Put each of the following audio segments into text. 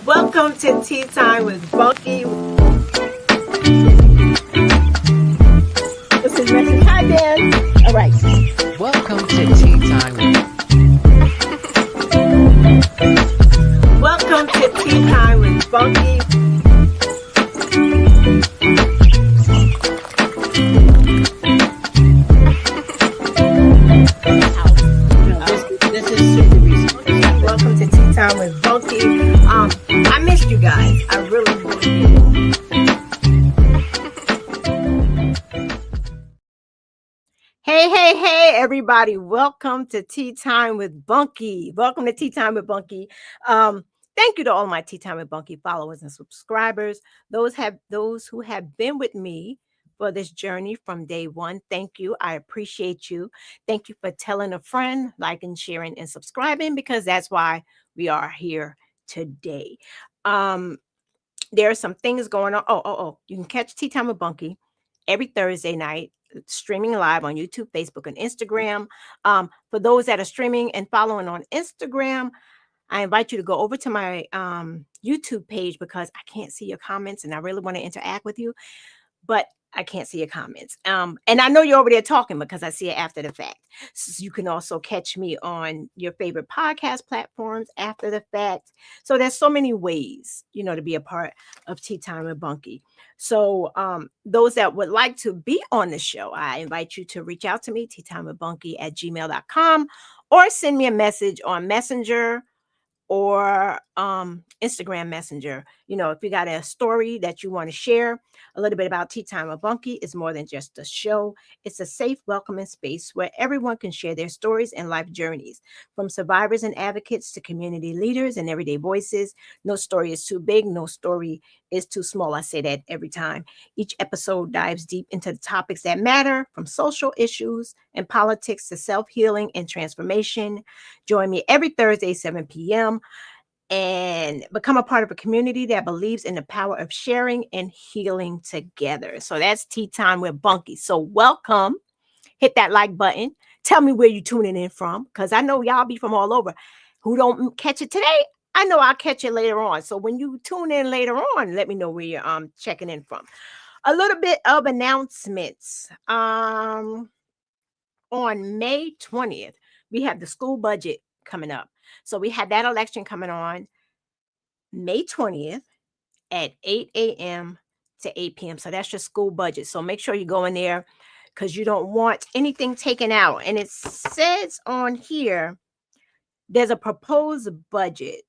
Welcome to Tea Time with Bunky. This is Message. Hi, Ben. All right. Welcome to Tea Time with Welcome to Tea Time with Bunky. This is super recent. Welcome to Tea Time with Bunky. I missed you guys. I really did. Hey, everybody. Welcome to Tea Time with Bunky. Welcome to Tea Time with Bunky. Thank you to all my Tea Time with Bunky followers and subscribers. Those who have been with me for this journey from day one. Thank you. I appreciate you. Thank you for telling a friend, liking, sharing, and subscribing, because that's why we are here today. There are some things going on. You can catch Tea Time with Bunky every Thursday night, streaming live on YouTube, Facebook, and Instagram. For those that are streaming and following on Instagram, I invite you to go over to my YouTube page, because I can't see your comments and I really want to interact with you, but I can't see your comments. And I know you're over there talking because I see it after the fact. So you can also catch me on your favorite podcast platforms after the fact. So there's so many ways, to be a part of Tea Time with Bunky. So those that would like to be on the show, I invite you to reach out to me, teatimewithbunky@gmail.com, or send me a message on Messenger or Instagram Messenger. If you got a story that you want to share, a little bit about Tea Time with Bunky is more than just a show. It's a safe, welcoming space where everyone can share their stories and life journeys, from survivors and advocates to community leaders and everyday voices. No story is too big. No story is too small. I say that every time. Each episode dives deep into the topics that matter, from social issues and politics to self-healing and transformation. Join me every Thursday, 7 p.m. and become a part of a community that believes in the power of sharing and healing together. So that's Tea Time with Bunky. So welcome. Hit that like button. Tell me where you're tuning in from, because I know y'all be from all over. Who don't catch it today, I know I'll catch it later on. So when you tune in later on, let me know where you're checking in from. A little bit of announcements. On May 20th, we have the school budget coming up. So we had that election coming on May 20th at 8 a.m. to 8 p.m. So that's your school budget. So make sure you go in there, because you don't want anything taken out. And it says on here, there's a proposed budget.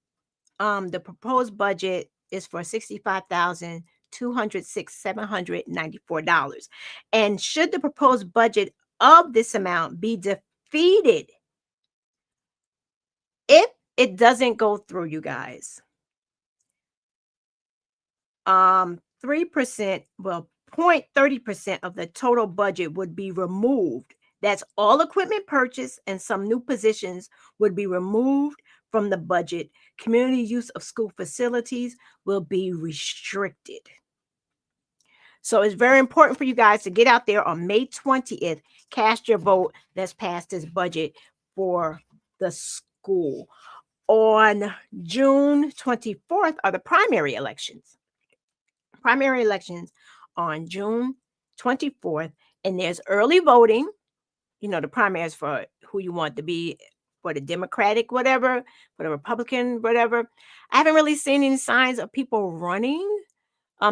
The proposed budget is for $65,206,794. And should the proposed budget of this amount be defeated, if it doesn't go through, you guys, 3%, well, 0.30% of the total budget would be removed. That's all equipment purchase, and some new positions would be removed from the budget. Community use of school facilities will be restricted. So it's very important for you guys to get out there on May 20th, cast your vote. Let's pass this budget for the school. On June 24th are the primary elections. Primary elections on June 24th, and there's early voting. The primaries for who you want to be, for the Democratic, whatever, for the Republican, whatever. I haven't really seen any signs of people running,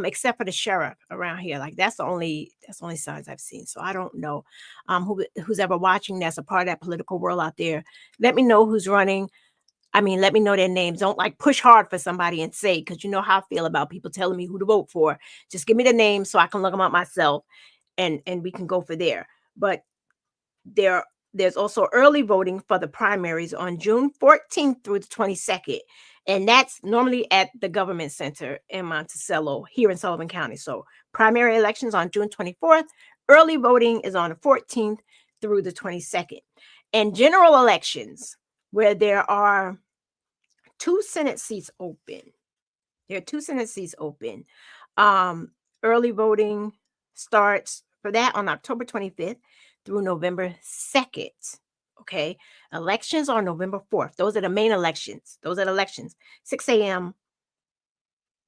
except for the sheriff around here. Like that's the only signs I've seen. So I don't know who's ever watching that's a part of that political world out there. Let me know who's running. I mean, let me know their names. Don't like push hard for somebody and say, because you know how I feel about people telling me who to vote for. Just give me the name so I can look them up myself, and we can go for there. But there's also early voting for the primaries on June 14th through the 22nd. And that's normally at the government center in Monticello here in Sullivan County. So primary elections on June 24th. Early voting is on the 14th through the 22nd. And general elections, where there are 2 Senate seats open. There are 2 Senate seats open. Early voting starts for that on October 25th through November 2nd. Okay. Elections are November 4th. Those are the main elections. 6 a.m.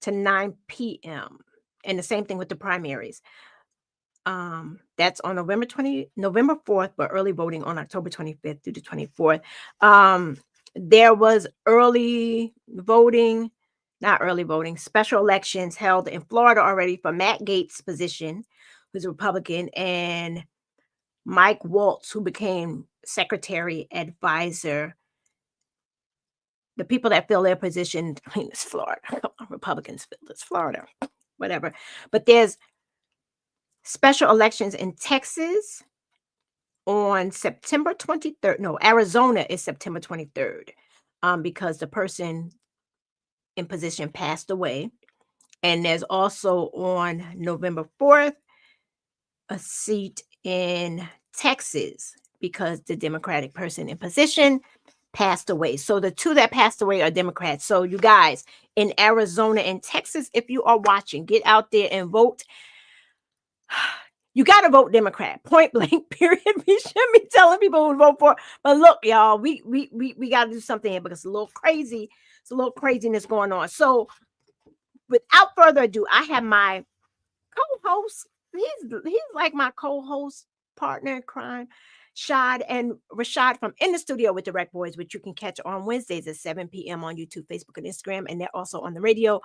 to 9 p.m. And the same thing with the primaries. That's on November 4th, but early voting on October 25th through the 24th. Um, there was early voting, not early voting, special elections held in Florida already for Matt Gaetz' position, who's a Republican, and Mike Waltz, who became secretary advisor. The people that fill their position, I mean, it's Florida. Republicans fill this Florida, whatever. But there's special elections in Texas on September 23rd. No, Arizona is September 23rd, because the person in position passed away. And there's also on November 4th a seat in Texas because the Democratic person in position passed away. So the two that passed away are Democrats. So you guys in Arizona and Texas, if you are watching, get out there and vote. You got to vote Democrat, point blank, period. We shouldn't be telling people who to vote for. But look, y'all, we got to do something here because it's a little crazy. It's a little craziness going on. So without further ado, I have my co-host. He's like my co-host partner in crime, Shad and Rashad from In the Studio with the RECBoys, which you can catch on Wednesdays at 7 p.m. on YouTube, Facebook, and Instagram. And they're also on the radio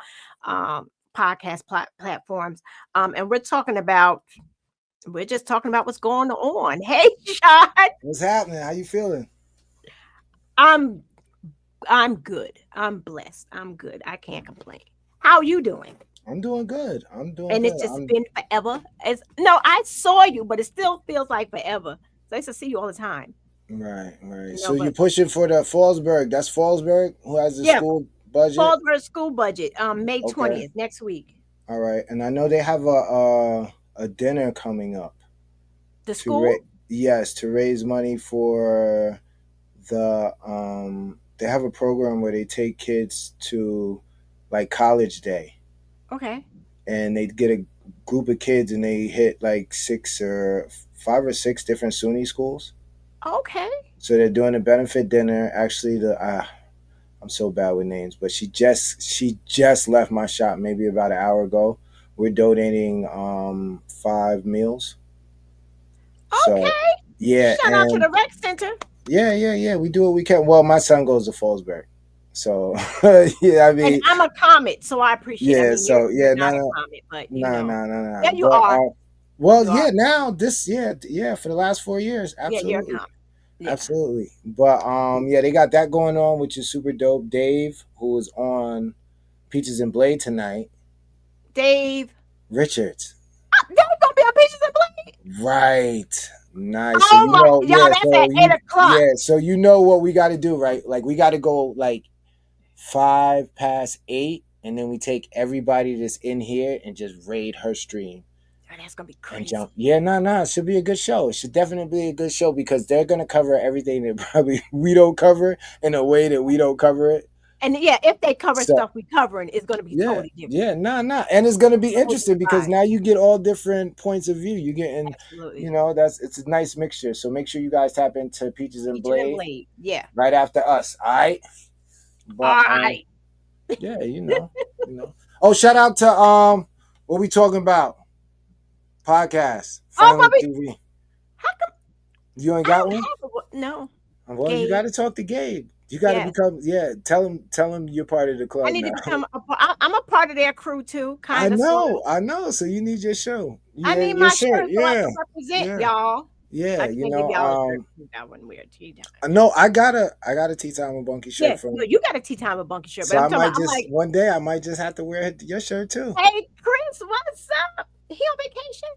podcast platforms. And we're just talking about what's going on. Hey, Shad. What's happening? How you feeling? I'm I'm good. I'm blessed. I'm good. I can't complain. How you doing? I'm doing good. I'm doing And good. it's just I'm been forever. It's no, I saw you, but it still feels like forever. So I used to see you all the time. right. You So know, you're but pushing for the Fallsburg. That's Fallsburg who has the yeah, school budget. Fallsburg school budget, May Okay. 20th, next week. All right. And I know they have a dinner coming up The to raise school? yes, to raise money for they have a program where they take kids to like college day, Okay. and they get a group of kids and they hit like six or five or six different SUNY schools. Okay. So they're doing a benefit dinner. Actually, I'm so bad with names, but she just left my shop maybe about an hour ago. We're donating 5 meals. So Okay. yeah, Shout out to and the rec center. yeah. We do what we can. Well, my son goes to Fallsburg, so yeah. I And mean, I'm a comet, so I appreciate it. I yeah. mean, So you're yeah, not a comet, but no. yeah, you But are. well, You are. yeah. Now this, yeah. For the last 4 years, Yeah, you're a absolutely. comet. Yeah. Absolutely. But yeah, they got that going on, which is super dope. Dave, who is on Peaches and Blade tonight, Dave. Richards. Dave gonna be on Peaches and Blade. Right. Nice. So Oh my, y'all, that's at 8 o'clock. so you know what we gotta do, right? Like we gotta go like 5 past 8, and then we take everybody that's in here and just raid her stream. Oh, that's gonna be And crazy. jump. Yeah, no. It should be a good show. It should definitely be a good show because they're gonna cover everything that probably we don't cover in a way that we don't cover it. And yeah, if they cover So stuff we covering, it's gonna be totally different. and it's gonna be A whole interesting different because vibe. now you get all different points of view. You getting, Absolutely. that's it's a nice mixture. So make sure you guys tap into Peaches and Peaches and Blade Blade. Yeah. right after us. All right, All but right. yeah, Oh, shout out to what we talking about podcast Oh, finally Bobby, TV. how come You ain't I got don't one? have a no? Well, you got Gabe. to talk to Gabe. You got to Yeah. become, tell him you're part of the I club need to now. become I'm a part of their crew too, I kind of, sort of. know, I know. So you need your show. I Yeah, need your my shirt. shirt so I Yeah, can represent yeah, y'all. yeah. I can't give y'all a shirt. That one weird. Tea time. I know. I got a Tea Time with Bunky Yeah, shirt no, from. you got a tea time with Bunky shirt, but So I'm I talking might about. I'm just like, one day I might just have to wear your shirt too. hey, Chris, what's up? He on vacation?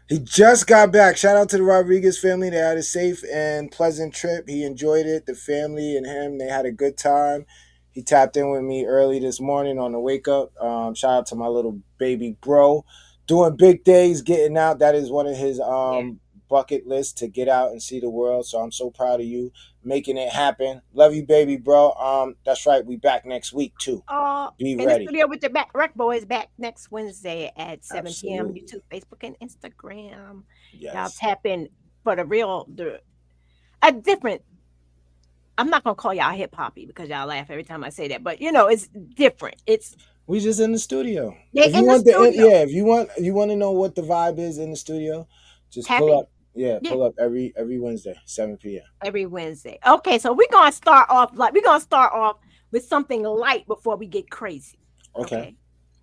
He just got back. Shout out to the Rodriguez family. They had a safe and pleasant trip. He enjoyed it. The family and him, they had a good time. He tapped in with me early this morning on the wake up. Shout out to my little baby bro. Doing big days, getting out. That is one of his Yeah. bucket lists to get out and see the world. So I'm so proud of you making it happen. Love you, baby bro. That's right. We back next week too. Be In the ready. studio with the Rec Boys back next Wednesday at 7 p.m. Absolutely. YouTube, Facebook, and Instagram. Y'all Yes. tap in for a different. I'm not gonna call y'all hip hoppy because y'all laugh every time I say that, but it's different. It's We just in the studio. They're If you in the want the studio. yeah, if you want to know what the vibe is in the studio, just pull Happy? up. Yeah, Yeah, pull up every Wednesday, 7 p.m. every Wednesday. Okay, so we're gonna start off with something light before we get crazy. Okay. Okay.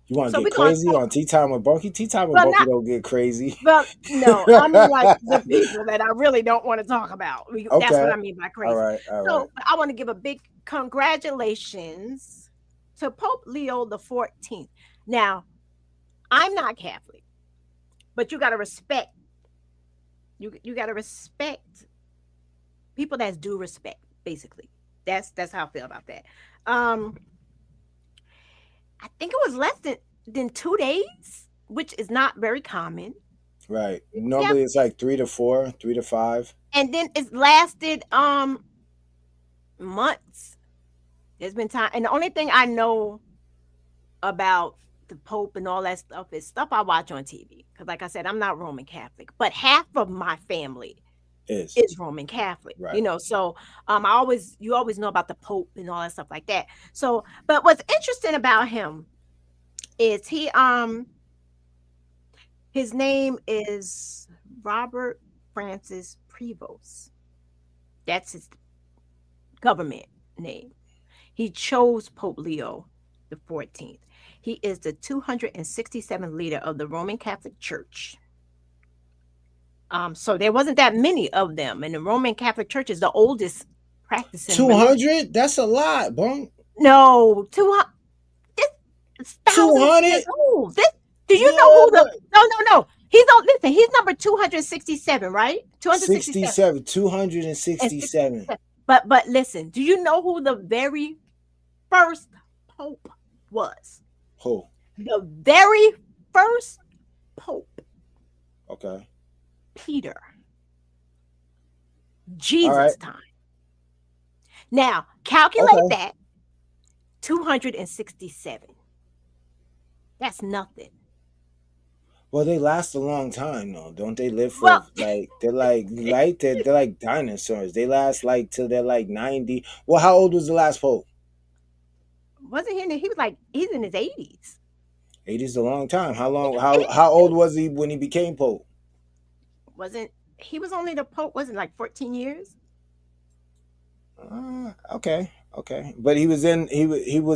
You want to So get we're gonna crazy start on Tea Time with Bunky? Tea Time with well Bunky not don't get crazy. well, no, I mean like the people that I really don't want to talk about. That's what Okay. I mean by All crazy. right. All right. So I want to give a big congratulations to Pope Leo the 14th. Now, I'm not Catholic, but you gotta respect people that's due respect, basically. That's how I feel about that. Um, I think it was less than 2 days, which is not very common. Right. Yeah, Normally it's like 3 to 4, 3 to 5. and then it's lasted months. There's been time, and the only thing I know about the Pope and all that stuff is stuff I watch on TV. Because, like I said, I'm not Roman Catholic, but half of my family Is is Roman Catholic. right. So you always know about the Pope and all that stuff like that. So, but what's interesting about him is his name is Robert Francis Prevost. That's his government name. He chose Pope Leo the 14th. He is the 267th leader of the Roman Catholic Church. So there wasn't that many of them, and the Roman Catholic Church is the oldest practicing religion. 200? That's a lot, bunk. No, 200. This Two thousands of years hundred? old. Do you know Yeah, who the? but No, no, no. He's on. Listen, he's number 267, right? 267 67, 267. And and 67. 67. But listen, do you know who the very first pope was? Who? The very first pope, Okay. Peter, All right. Jesus' time. Now, calculate Okay. that 267. That's nothing. Well, they last a long time, though. Don't they live for Well, like they're like right? They're like dinosaurs. They last like till they're like 90. Well, how old was the last pope? wasn't he was like, he's in his 80s. 80 is a long time. How long? Yeah, How old was he when he became pope? wasn't he was only the pope, wasn't like 14 years? Okay, okay. But he was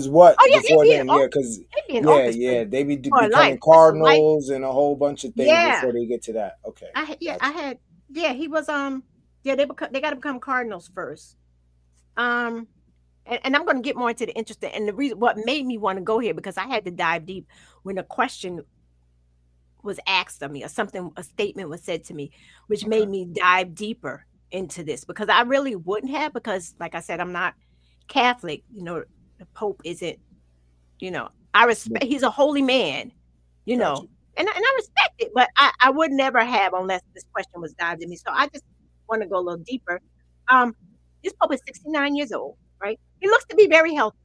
what Oh, yeah, before then? Yeah, because he'd be in yeah, office yeah, they be for life. becoming That's a life. cardinals and a whole bunch of things Yeah. before they get to that. Okay, Yeah, gotcha. he was yeah, they got to become cardinals first. Um and I'm going to get more into the interesting and the reason what made me want to go here because I had to dive deep when a question was asked of me or something a statement was said to me which Okay. made me dive deeper into this because I really wouldn't have because like I said I'm not Catholic, the Pope isn't, I respect he's a holy man, you Gotcha. know, and I respect it, but I would never have unless this question was dived in me. So I just want to go a little deeper. Um, this Pope is 69 years old, right? He looks to be very healthy.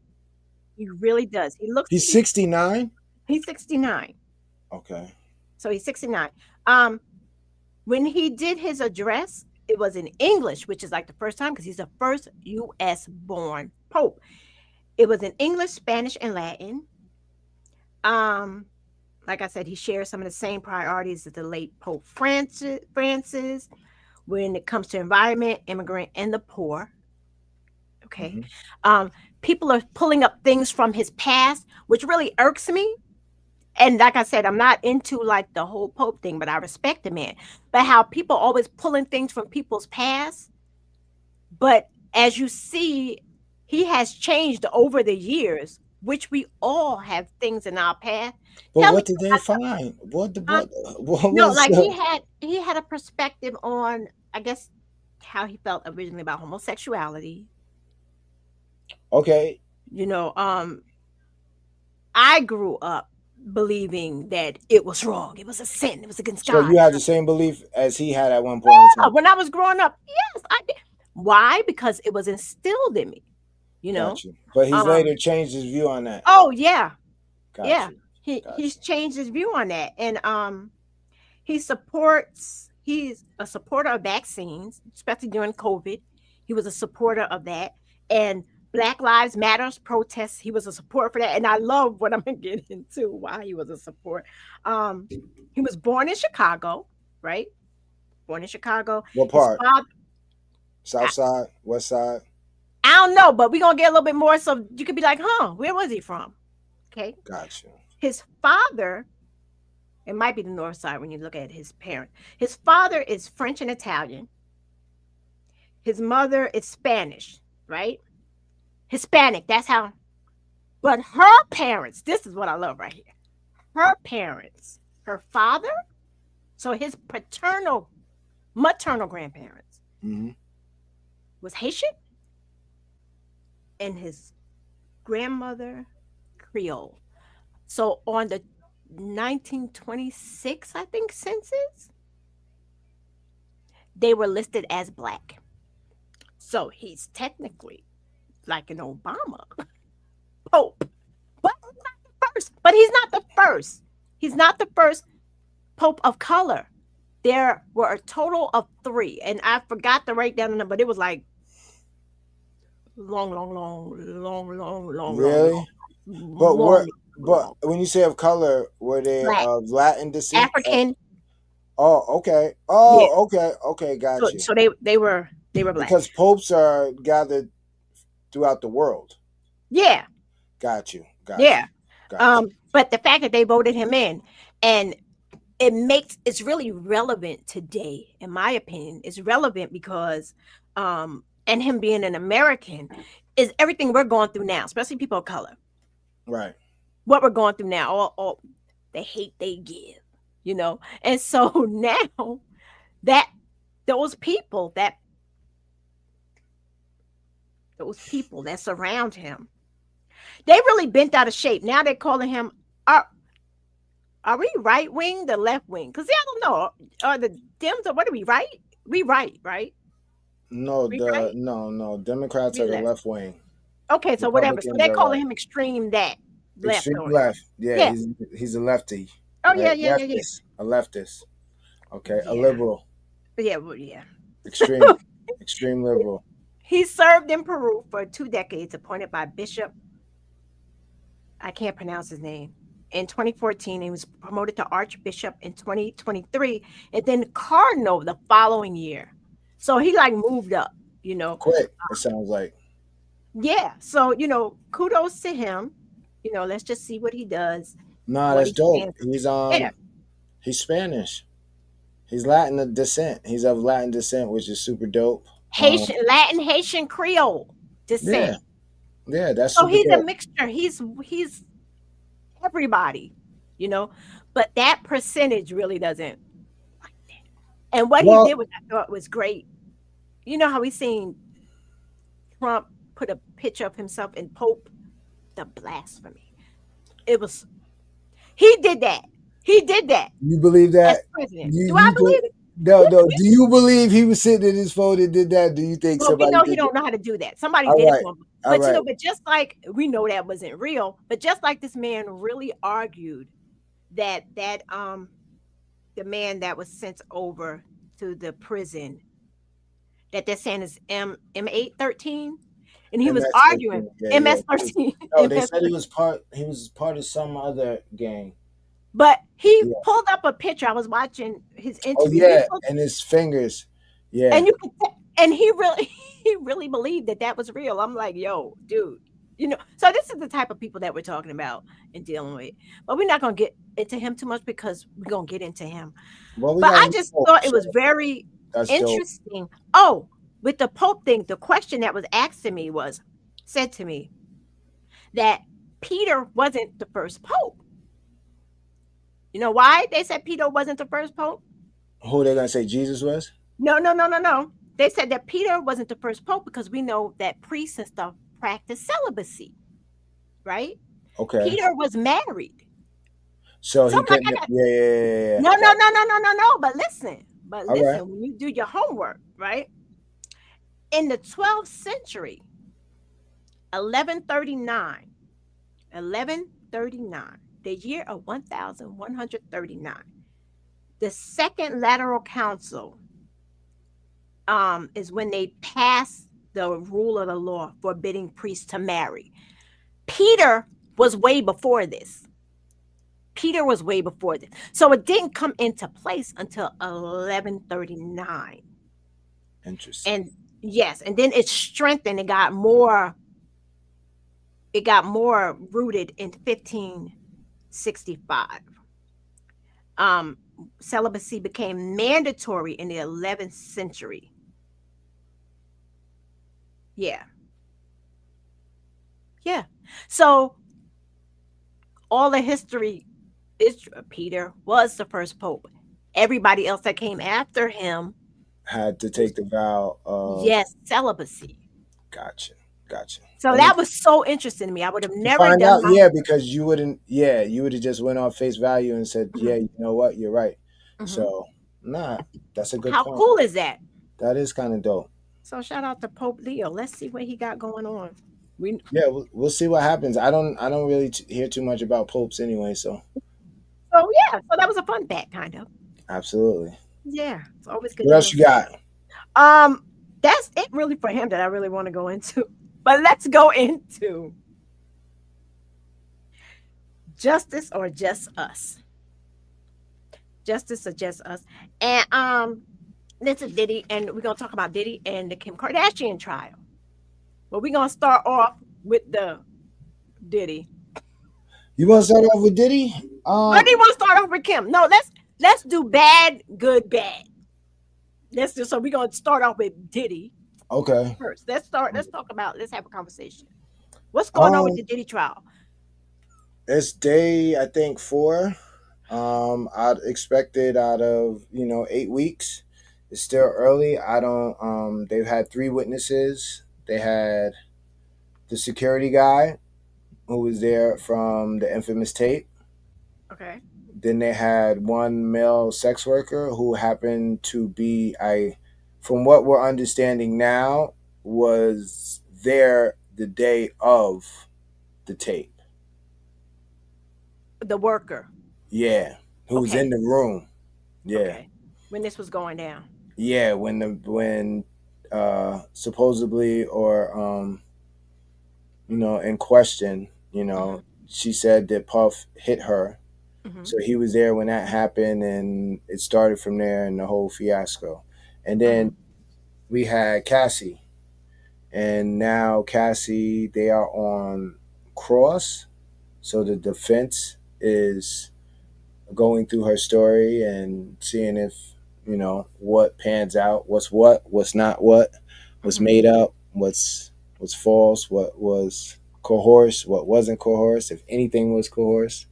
He really does. He looks to He's be, 69. he's 69. Okay. So he's 69. Um, when he did his address, it was in English, which is like the first time because he's the first US born Pope. It was in English, Spanish, and Latin. Um, like I said, he shares some of the same priorities as the late Pope Francis when it comes to environment, immigrant, and the poor. Okay. Hmm. Um, People are pulling up things from his past, which really irks me. And like I said, I'm not into like the whole Pope thing, but I respect the man. But how people always pulling things from people's past. But as you see, he has changed over the years, which we all have things in our past. But Tell me, what did they find? um, What no, was like he had a perspective on, I guess, how he felt originally about homosexuality. okay? You know, I grew up believing that it was wrong. It was a sin. It was against So God. you had the same belief as he had at one point in time. When I was growing up, yes, I did. Why? Because it was instilled in me. You know. Got you. But he's Um. later changed his view on that. Oh yeah, Got yeah. you. Got He's you. changed his view on that, and he's a supporter of vaccines, especially during COVID. He was a supporter of that. And Black Lives Matters protests. He was a support for that, and I love what I'm gonna get into why he was a support. Um, he was born in Chicago, right? Born in Chicago. What His part? father, South I, side, west side? I don't know, but we're gonna get a little bit more, so you could be like, huh, where was he from? Okay, Gotcha. his father. It might be the north side when you look at his parents. His father is French and Italian. His mother is Spanish, right? Hispanic. That's how. But her parents, this is what I love right here. Her parents, her father, so his maternal grandparents Hmm. was Haitian and his grandmother Creole. So on the 1926, I think, census, they were listed as black. So he's technically like an Obama pope, but he's not the first. But he's not the first. He's not the first pope of color. There were a total of three, and I forgot to write down the number, but it was like long, long, long, long, long, long, long, long, Really? But what? long, But long. when you say of color, were they Black, of Latin descent? African, Oh, okay. yeah. Oh, okay. Okay, So got you. so they were black. Because popes are gathered throughout the world. Yeah, Got you. Got you. yeah. Got you. But the fact that they voted him in, and it's really relevant today, in my opinion. It's relevant because and him being an American is everything we're going through now, especially people of color. Right. What we're going through now, all the hate they give, you know. And so now that those people that those people that surround him, they really bent out of shape. Now they're calling him are are we right wing, the left wing? Because I don't know. Are the Dems or what are we right? We right, right? No, We right? no. Democrats We are the left. left wing. Okay, so whatever. So Republicans they're are calling right. him extreme that left Extreme or whatever. left. Yeah, Yeah. he's a lefty. Oh yeah, Right? yeah, yeah, yeah. Leftist. A leftist. Okay. A Yeah. liberal. Yeah, well, yeah. Extreme. Extreme liberal. He served in Peru for 2 decades, appointed by Bishop, I can't pronounce his name. In 2014, he was promoted to Archbishop in 2023, and then Cardinal the following year. So he like moved up, you know. Quick, it sounds like. Yeah. So, kudos to him. Let's just see what he does, Nah, what that's he dope. stands for. Yeah. He's Spanish. He's Latin descent. He's of Latin descent, which is super dope. Haitian, Latin, Haitian, Creole descent. Yeah, yeah, that's So super he's a dope. mixture. He's everybody, you know. But that percentage really doesn't. And what he Well, did, which I thought was great. You know how we seen Trump put a picture of himself in Pope, the blasphemy. It was he did that. He did that you believe as that? president. Do I You do? believe it? No, We, no. we, Do you believe he was sitting in his phone and did that? Do you think well, we somebody know he did that? don't know how to do that. Somebody All did it right, for him. all But right. but just like we know that wasn't real, but just like this man really argued that the man that was sent over to the prison that they're saying is M813, and he was MS arguing 13. Yeah, yeah. MS13 No, they MS said he 13. was part. He was part of some other gang. But he Yeah. pulled up a picture. I was watching his Oh interview. He yeah, pulled, and his fingers. Yeah. and you could, and he really he really believed that that was real. I'm like, yo, dude. So this is the type of people that we're talking about and dealing with. But we're not gonna get into him too much because we're gonna get into him. Well, we But got I new just Pope, thought it so was very that's dope. interesting. Oh, with the Pope thing, the question that was asked to me was said to me that Peter wasn't the first Pope. You know why they said Peter wasn't the first Pope? Who they gonna say Jesus was? No, no, no, no, no. They said that Peter wasn't the first Pope because we know that priests and stuff practice celibacy, right? Okay. Peter was married. So So he I'm like, couldn't. Yeah, yeah, yeah, yeah. no, no, Got no, no, no, no, no. But All right. listen, when you do your homework, right? In the 12th century, 1139, 1139, the year of 1139, the Second Lateral Council is when they passed the rule of the law forbidding priests to marry. Peter was way before this. Peter was way before this. So it didn't come into place until 1139. Interesting. And yes, and then it strengthened. It got more rooted in 1565. Um Celibacy became mandatory in the 11th century. Yeah. Yeah. So all the history is Peter was the first pope. Everybody else that came after him Had to was, take the vow of yes, celibacy. gotcha, gotcha. So That that makes was so interesting to me. I would have to never find done out, my. yeah, because you wouldn't, yeah, you would have just went off face value and said, Mhm, yeah, you know what, you're right. mhm. So, nah, that's a good How point. cool is that? That is kind of dope. So shout out to Pope Leo. Let's see what he got going on. We Yeah, we'll see what happens. I don't really hear too much about popes anyway, so So yeah, so that was a fun fact, kind of. absolutely. Yeah, it's always good What to else know. you got? Um, that's it really for him that I really want to go into. But let's go into justice or just us. Justice or just us. And this is Diddy, and we're gonna talk about Diddy and the Kim Kardashian trial. But we're gonna start off with the Diddy. You want to start off with Diddy? Or do you want to start off with Kim? No, let's do bad, good, bad. Let's do so we're gonna start off with Diddy Okay. first. Let's talk about let's have a conversation. What's going on with Um, the Diddy trial? it's day I think 4. I'd expect it out of 8 weeks. It's still early. I don't. They've had 3 witnesses. They had the security guy who was there from the infamous tape. Okay. Then they had one male sex worker who happened to be, from what we're understanding now, was there the day of the tape. The worker. Yeah, who was in Okay. the room. Yeah, Okay. When this was going down. yeah. When supposedly or in question, Hmm. she said that Puff hit her. Hmm. So he was there when that happened, and it started from there and the whole fiasco. And then Hmm. we had Cassie, and now Cassie, they are on cross. So the defense is going through her story and seeing if what pans out, what's not, what's Hmm. made up, what's false, what was coerced, what wasn't coerced, if anything was coerced.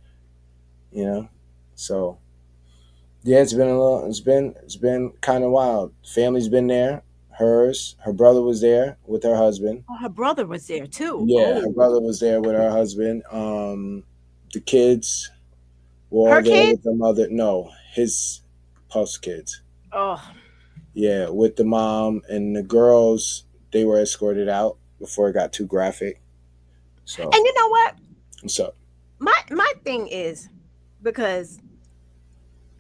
You know, so yeah, it's been a little. It's been kind of wild. Family's been there. Her brother was there with her husband. Oh, her brother was there too. Yeah, her Oh, brother was there with her husband. The kids were all her there kid. with the mother. No, his Puff's kids. Oh, Yeah, with the mom and the girls. They were escorted out before it got too graphic. So, and you know what? what's up? My thing is because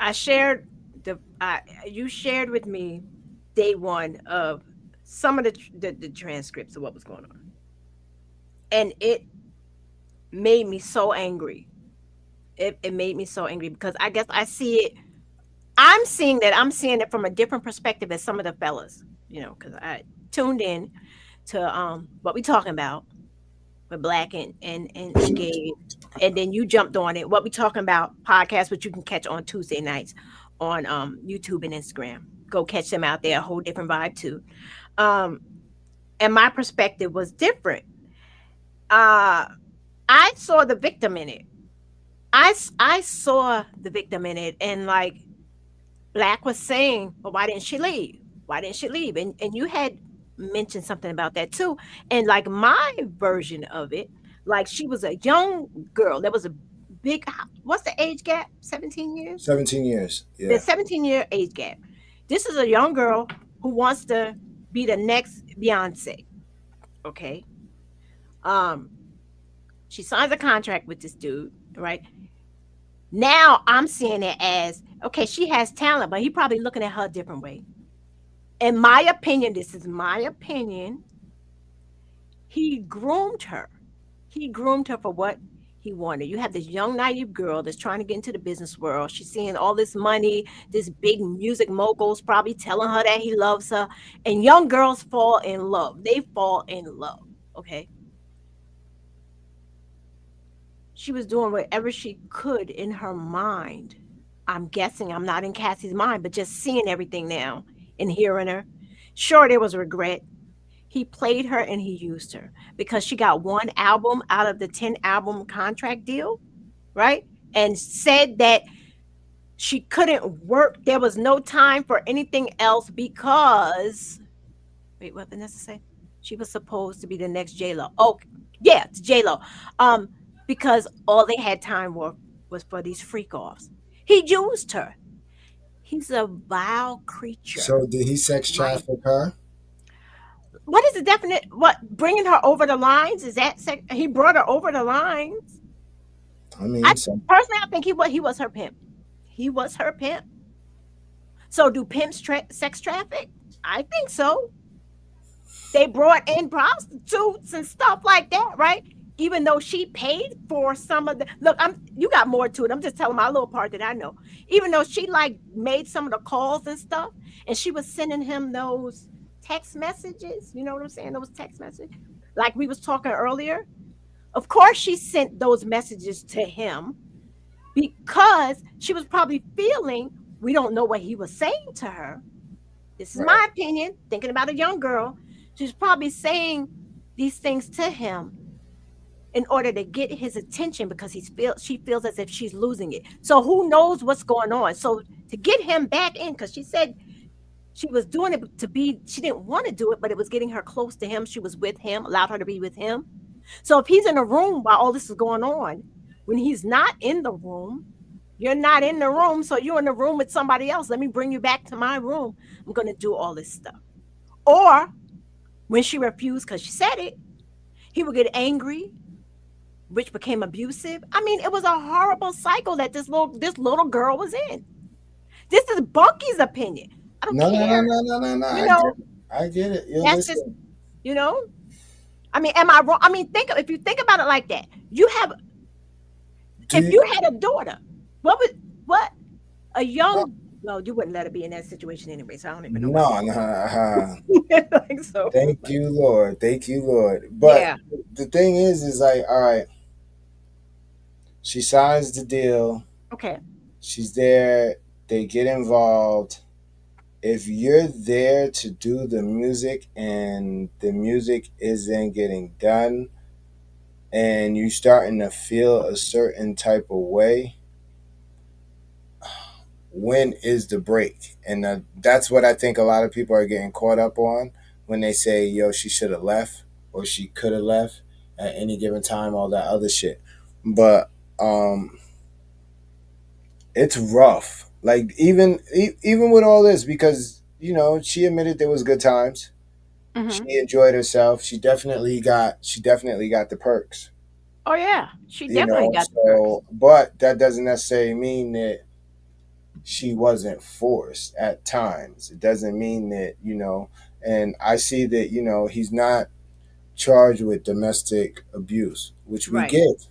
I shared you shared with me day one of some of the transcripts of what was going on, and it made me so angry. It made me so angry because I guess I see it. I'm seeing it from a different perspective as some of the fellas, because I tuned in to what we talking about with Black and Gabe, and then you jumped on it. What we talking about podcast, which you can catch on Tuesday nights on YouTube and Instagram. Go catch them out there. A whole different vibe too. Um, and my perspective was different. Uh, I saw the victim in it. I saw the victim in it, and like Black was saying, "Well, why didn't she leave? Why didn't she leave?" And you had mentioned something about that too. And like my version of it, like she was a young girl. There was a big. What's the age gap? 17 years. 17 years. The Yeah. 17-year age gap. This is a young girl who wants to be the next Beyonce. Okay. Um, she signs a contract with this dude, right? Now I'm seeing it as okay, she has talent, but he probably looking at her a different way. In my opinion, this is my opinion. He groomed her. He groomed her for what he wanted. You have this young, naive girl that's trying to get into the business world. She's seeing all this money, this big music mogul's probably telling her that he loves her. And young girls fall in love. They fall in love. Okay. She was doing whatever she could in her mind. I'm guessing I'm not in Cassie's mind, but just seeing everything now and hearing her. Sure, there was regret. He played her and he used her because she got one album out of the 10 album contract deal, right? And said that she couldn't work. There was no time for anything else because, wait, what Vanessa say? She was supposed to be the next J Lo. Oh, yeah, it's J Lo. Um, because all they had time for was for these freak offs. He used her. He's a vile creature, So did he sex right? traffic her? What is the definite? What bringing her over the lines? Is that he brought her over the lines? I I mean, some. personally, I think he was her pimp. He was her pimp. So do pimps sex traffic? I think so. They brought in prostitutes and stuff like that, right? Even though she paid for some of the look, you got more to it. I'm just telling my little part that I know. Even though she like made some of the calls and stuff, and she was sending him those text messages. You know what I'm saying? Those text messages, like we was talking earlier. Of course, she sent those messages to him because she was probably feeling we don't know what he was saying to her. This is Right. my opinion, thinking about a young girl. She's probably saying these things to him in order to get his attention because she feels as if she's losing it. So who knows what's going on? So to get him back in, because she said she was doing it to be, she didn't want to do it, but it was getting her close to him. She was with him, allowed her to be with him. So if he's in a room while all this is going on, when he's not in the room, you're not in the room, so you're in the room with somebody else. Let me bring you back to my room. I'm going to do all this stuff. Or when she refused because she said it, he would get angry, which became abusive. I mean, it was a horrible cycle that this little girl was in. This is Bunky's opinion. I don't No, no, no, care. no, no, no, no. You I get know, it. I get it. You that's just, listen. you know. I mean, am I wrong? I mean, if you think about it like that, you have Do if you, you had a daughter, what a no, young well, you wouldn't let her be in that situation anyway, so I don't even know why no, we no. like so Thank you, Lord. Thank you, Lord. But yeah. the thing is like, all right, she signs the deal. Okay. She's there. They get involved. If you're there to do the music and the music isn't getting done and you starting to feel a certain type of way, when is the break? And that's what I think a lot of people are getting caught up on when they say, yo, she should have left or she could have left at any given time, all that other shit. But um, it's rough. Like even with all this, because she admitted there was good times. Hmm. She enjoyed herself. She definitely got the perks. Oh yeah, she definitely got the perks. So but that doesn't necessarily mean that she wasn't forced at times. It doesn't mean that, and I see that, he's not charged with domestic abuse, which we Right. get.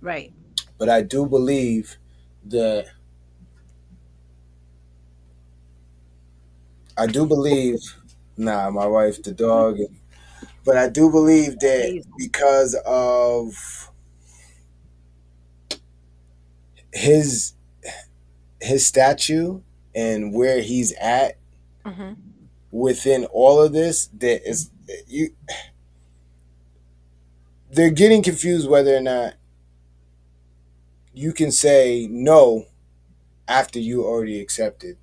Right. But I do believe that I do believe nah, my wife, the dog, but I do believe that Hazel. because of his his statue and where he's at Hmm. within all of this, that is you they're getting confused whether or not you can say no after you already accepted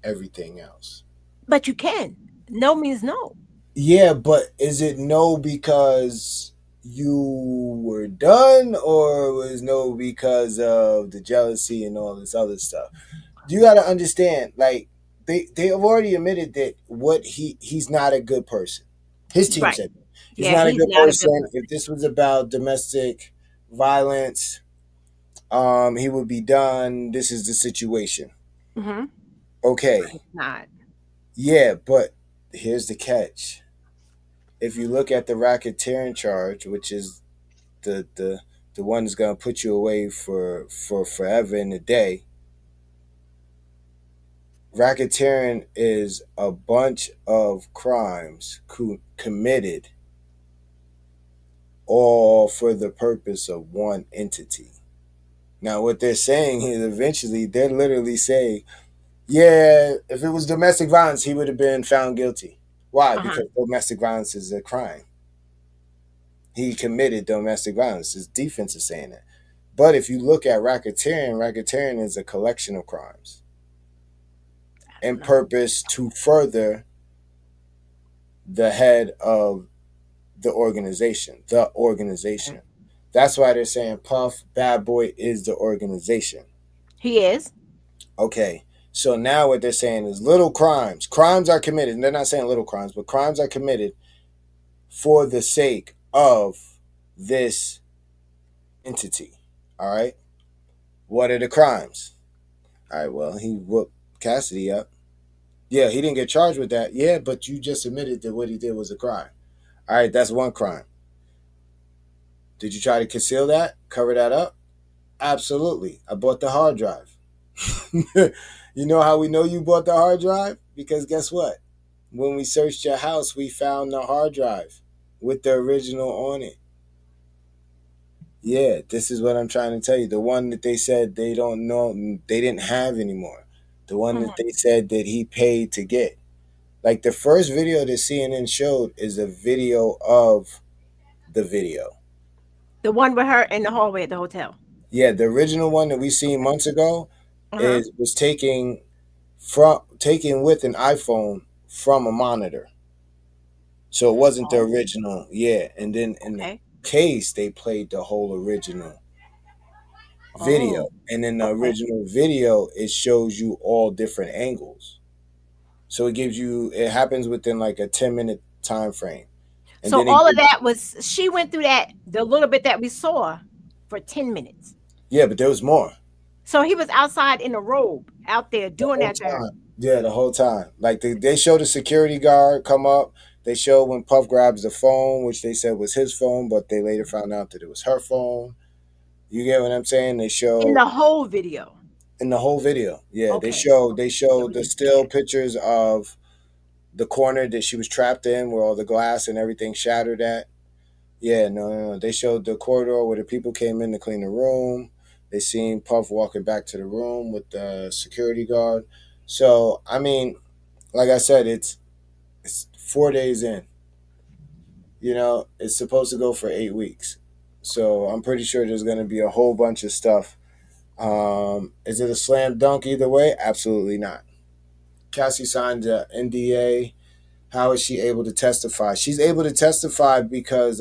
everything else. But you can. No means no. Yeah, but is it no because you were done, or was no because of the jealousy and all this other stuff? You got to understand, like they have already admitted that he's not a good person. His team Right. said that. He's Yeah, not a he's good not a good person. If person. this was about domestic violence, he would be done. This is the situation. Hmm. Okay, It's not. yeah, but here's the catch. if you look at the racketeering charge, which is the one that's gonna put you away for forever in a day, racketeering is a bunch of crimes committed all for the purpose of one entity. Now, what they're saying is eventually they're literally saying, yeah, if it was domestic violence, he would have been found guilty. Why? Uh-huh. Because domestic violence is a crime. He committed domestic violence. His defense is saying that. But if you look at racketeering is a collection of crimes I don't and know. purpose to further the head of the organization. The Okay. organization. That's why they're saying Puff Bad Boy is the organization. He is. Okay. So now what they're saying is little crimes. Crimes are committed. And they're not saying little crimes, but crimes are committed for the sake of this entity. All right. What are the crimes? All right. Well, he whooped Cassidy up. Yeah, he didn't get charged with that. Yeah, but you just admitted that what he did was a crime. All right, that's one crime. Did you try to conceal that? Cover that up? Absolutely. I bought the hard drive. You know how we know you bought the hard drive? Because guess what? When we searched your house, we found the hard drive with the original on it. Yeah, this is what I'm trying to tell you. The one that they said they don't know, they didn't have anymore. The one that Mhm. they said that he paid to get. Like the first video that CNN showed is a video of the video. The one with her in the hallway at the hotel. Yeah, the original one that we seen Okay. months ago Uh-huh. is was taken with an iPhone from a monitor. So it wasn't the Oh, original. Yeah, and then in the okay. case they played the whole original video. Oh, And in the okay. original video it shows you all different angles. So it happens within like a 10-minute time frame. And So then it all of gives that was she went through that the little bit that we saw for 10 minutes. yeah, but there was more. So he was outside in a robe out there The doing whole that to her. time. Yeah, the whole time. Like they show the security guard come up. They show when Puff grabs the phone, which they said was his phone, but they later found out that it was her phone. You get what I'm saying? They In show the whole video. in the whole video. Yeah, they Okay. show they Okay. So show we the didn't see still that. pictures of the corner that she was trapped in, where all the glass and everything shattered at. Yeah, no. They showed the corridor where the people came in to clean the room. They seen Puff walking back to the room with the security guard. So I mean, like I said, it's 4 days in. It's supposed to go for 8 weeks. So I'm pretty sure there's going to be a whole bunch of stuff. Is it a slam dunk either way? Absolutely not. Cassie signed an NDA. How is she able to testify? She's able to testify because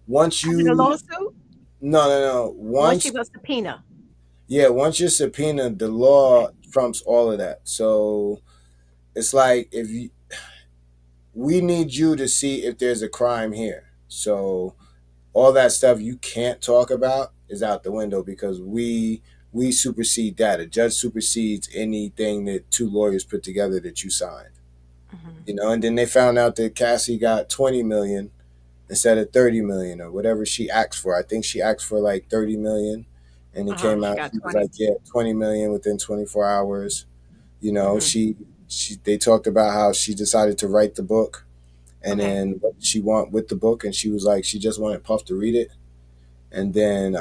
once Under the you lawsuit no or she once was subpoena. once you're subpoenaed, the law Okay. trumps all of that. So it's like if you we need you to see if there's a crime here. So all that stuff you can't talk about is out the window because we supersede that. A judge supersedes anything that two lawyers put together that you signed. Mhm. And then they found out that Cassie got 20 million instead of 30 million or whatever she asked for. I think she asked for like 30 million and it Uh-huh. came She out got she was 20. like, yeah, 20 million within 24 hours. You know, Mhm. she they talked about how she decided to write the book and Okay. then what did she want with the book, and she was like she just wanted Puff to read it. And then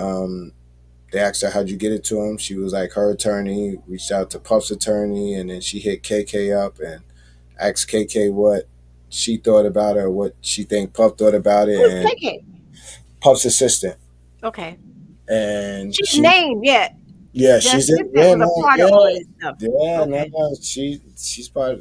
they asked her how'd you get it to him. She was like her attorney reached out to Puff's attorney, and then she hit KK up and asked KK what she thought about it or what she think Puff thought about it, Who's and KK? Puff's assistant. Okay. And She's named, yeah. yeah, The she's it. assistant Yeah, was a no, part of yeah, all of this stuff. yeah, no, Okay. no. She's part.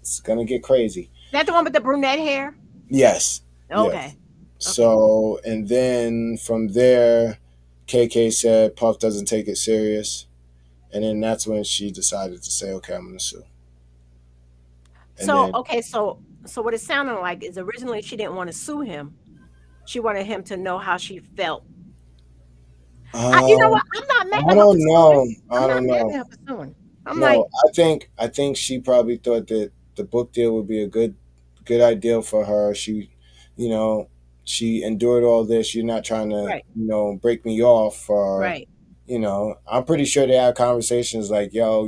It's gonna get crazy. That the one with the brunette hair? Yes, yes. Okay. Okay. So, and then from there, KK said Puff doesn't take it serious. And then that's when she decided to say, okay, I'm going to sue. And So, then, okay, so what it sounded like is originally she didn't want to sue him. She wanted him to know how she felt. You know um, what? I'm not mad I at her for don't suing. know. I'm I not don't mad know. at her for suing. I'm like, No, I think she probably thought that the book deal would be a good good ideal for her. You know, she endured all this. You're not trying to, Right. break me off. Or, Right. I'm pretty sure they have conversations like, yo,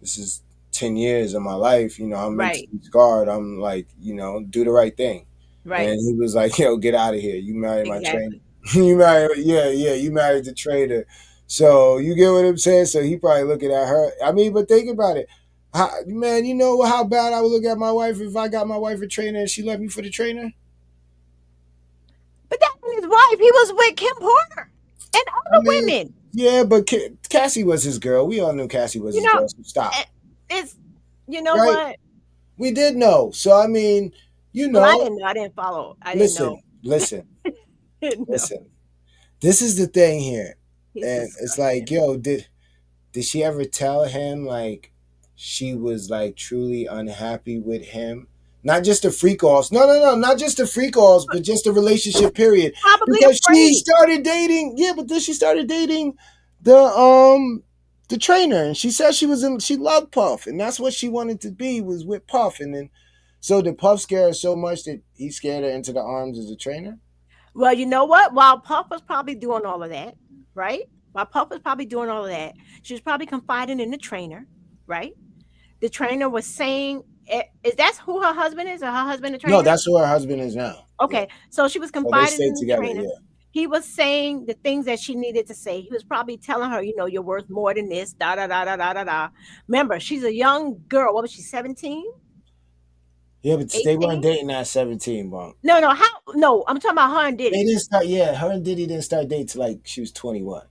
this is 10 years of my life. I'm Right. mentally scarred. I'm like, do the right thing. Right. And he was like, yo, get out of here. You married my trainer. Exactly. You married, yeah, yeah, you married the trainer. So you get what I'm saying? So he probably looking at her. I mean, but think about it. Man, you know how bad I would look at my wife if I got my wife a trainer and she left me for the trainer? But that ain't his wife. He was with Kim Porter and I other mean, women. yeah, but Cassie was his girl. We all knew Cassie was You his know, girl. So stop, eh, it's you know right? what? We did know. So I mean, Well, I didn't know. I didn't follow. I didn't know. listen, listen, No, listen. This is the thing here, he's and it's like, disgusting. yo, did she ever tell him like she was like truly unhappy with him? Not just the freak offs. No, no, no, not just the freak offs, but just the relationship period. Probably Because she afraid. started dating, yeah, but then she started dating the trainer, and she said she loved Puff, and that's what she wanted to be was with Puff, and then so did Puff scare her so much that he scared her into the arms of the trainer? Well, you know what? While Puff was probably doing all of that, right? While Puff was probably doing all of that, she was probably confiding in the trainer, right? The trainer was saying, "Is that who her husband is? Or her husband the No, trainer?" that's who her husband is now. Yeah. Okay, so she was So they confiding stayed in the together, trainer. yeah. He was saying the things that she needed to say. He was probably telling her, you're worth more than this. Da da da da da da da. Remember, she's a young girl. What was she? 17, Yeah, but they weren't 18? dating at 17, bro. No, no. How? No, I'm talking about her and They Diddy. didn't start. Yeah, her and Diddy didn't start dating till like she was 21.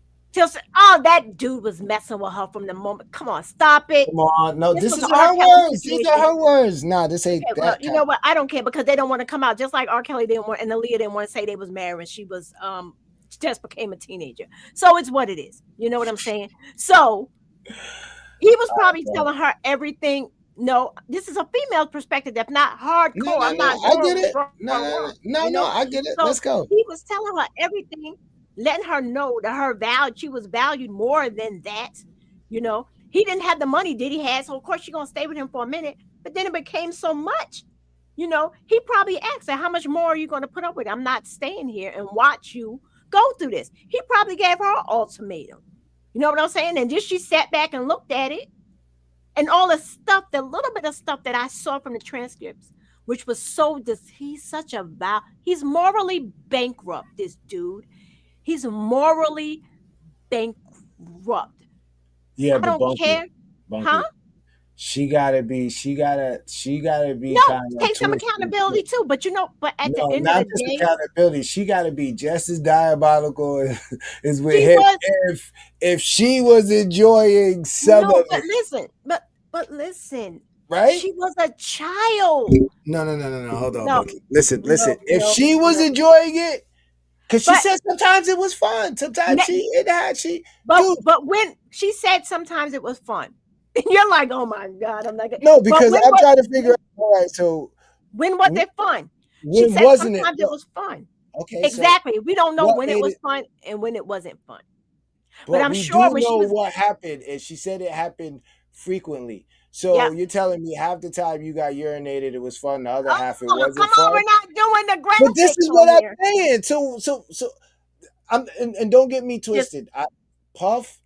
Oh, that dude was messing with her from the moment. Come on, stop it. Come on, no, This this was an is R. her Kelly words. These are situation. her words. Nah, this ain't Okay, well, that you kind. know what? I don't care because they don't want to come out. Just like R. Kelly didn't want, and Aaliyah didn't want to say they was married when she just became a teenager. So it's what it is. You know what I'm saying? So he was probably Bro. telling her everything. No, this is a female perspective. That's not No, hardcore. no, I'm no. not I get going it. wrong, No, wrong, no, no, wrong. no, You no. know. I get it. So Let's go. he was telling her everything, letting her know that her value, she was valued more than that. He didn't have the money Diddy had, so of course she's gonna stay with him for a minute. But then it became so much. He probably asked her, "How much more are you going to put up with? I'm not staying here and watch you go through this." He probably gave her an ultimatum. You know what I'm saying? And just she sat back and looked at it, and all the stuff, the little bit of stuff that I saw from the transcripts, which was he's such a he's morally bankrupt. This dude, he's morally bankrupt. Yeah, I but don't Bunky, care, huh? Bunky. She gotta be No, kind of take some twisted. accountability too. But at the No, end of not the just day, accountability. She got to be just as diabolical as with she him. was. If she was enjoying some No, of but it, listen, but listen, right? she was a child. No, no, no, no, no. Hold on, No, Bunky. Listen, listen. no, If no, she was no. enjoying it, because she But said sometimes it was fun. Sometimes ne- but dude. but when she said sometimes it was fun, you're like, oh my god, I'm like, No, but because I'm trying to figure out. All right, so when was it fun? She when said wasn't it? sometimes it No, was fun. okay, so Exactly. We don't know what when it made was it? fun and when it wasn't fun. But But I'm we sure do when she know was, what happened, and she said it happened frequently. yeah. So you're telling me half the time you got urinated, it was fun. The other half it Oh, come wasn't on, fun. we're not doing the But this graphics is on what I'm here. saying. So and don't get me Just twisted. Puff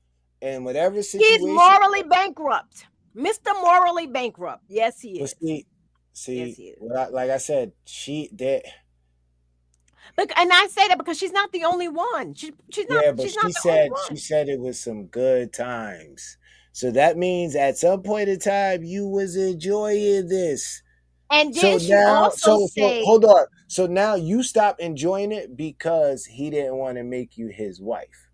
and whatever He's situation. morally bankrupt. Mr. Morally Bankrupt. Yes, he But is. Yes, see, he is. like I said, she did. And I say that because she's not the only one. Yeah, but She's not the only she one. said it was some good times. So that means at some point in time you was enjoying this. And So then she now, also so say hold on. So now you stop enjoying it because he didn't want to make you his wife.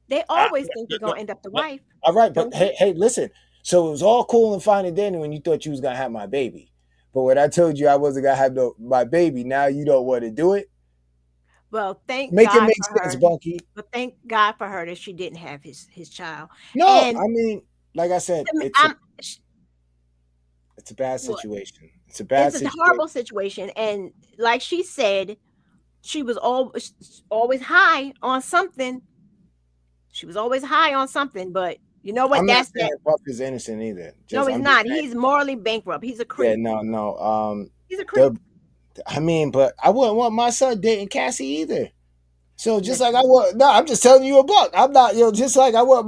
they always think they're No, gonna end up the no. wife, All right, but don't they? hey, listen. So it was all cool and fine and dandy when you thought you was gonna have my baby. But when I told you I wasn't gonna have my baby, now you don't want to do it. Well, thank Make it God make for sense, her. Bunky. But thank God for her that she didn't have his child. No, And I mean, like I said, I'm it's a bad what? situation. It's a bad It's a situation. horrible situation. And like she said, she was always high on something. She was always high on something, but You know what? I'm not That's that. saying Puff is innocent either. No, Just he's I'm just not. saying. He's morally bankrupt. He's a Yeah, creep. no, no. He's a creep. The I mean, but I wouldn't want my son dating Cassie either. So just like I Listen, want, no, I'm just telling you a buck. I'm not, just like I want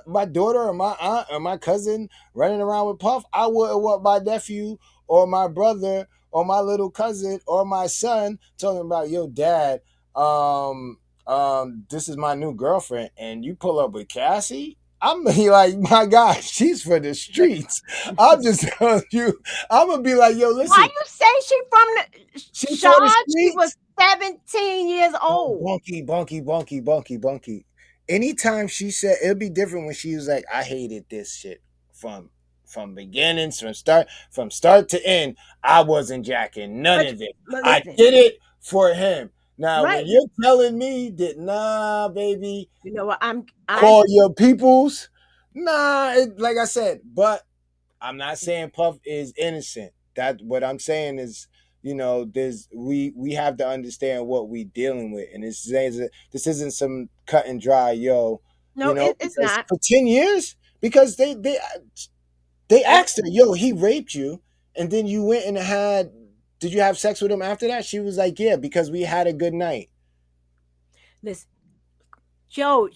my daughter or my aunt or my cousin running around with Puff. I wouldn't want my nephew or my brother or my little cousin or my son talking about, yo, dad, um, this is my new girlfriend, and you pull up with Cassie. I'm gonna be like, my God, she's for the streets. I'm just telling you, I'm gonna be like, yo, why listen, you say she from the she for the Shad? She was streets. 17 years Oh, old. bunky. Anytime she said it'll be different when she was like, I hated this shit from beginnings, from start to end. I wasn't jacking none But of it. but I listen, did it for him. Now, when right? you're telling me that, nah, baby, You know what? I'm call your peoples, nah, like I said, but I'm not saying Puff is innocent. That what I'm saying is, there's we have to understand what we dealing with, and this isn't some cut and dry, no, it's because not. for 10 years, because they asked her, yo, he raped you, and then you went and did you have sex with him after that? She was like, yeah, because we had a good night. Listen, Joe,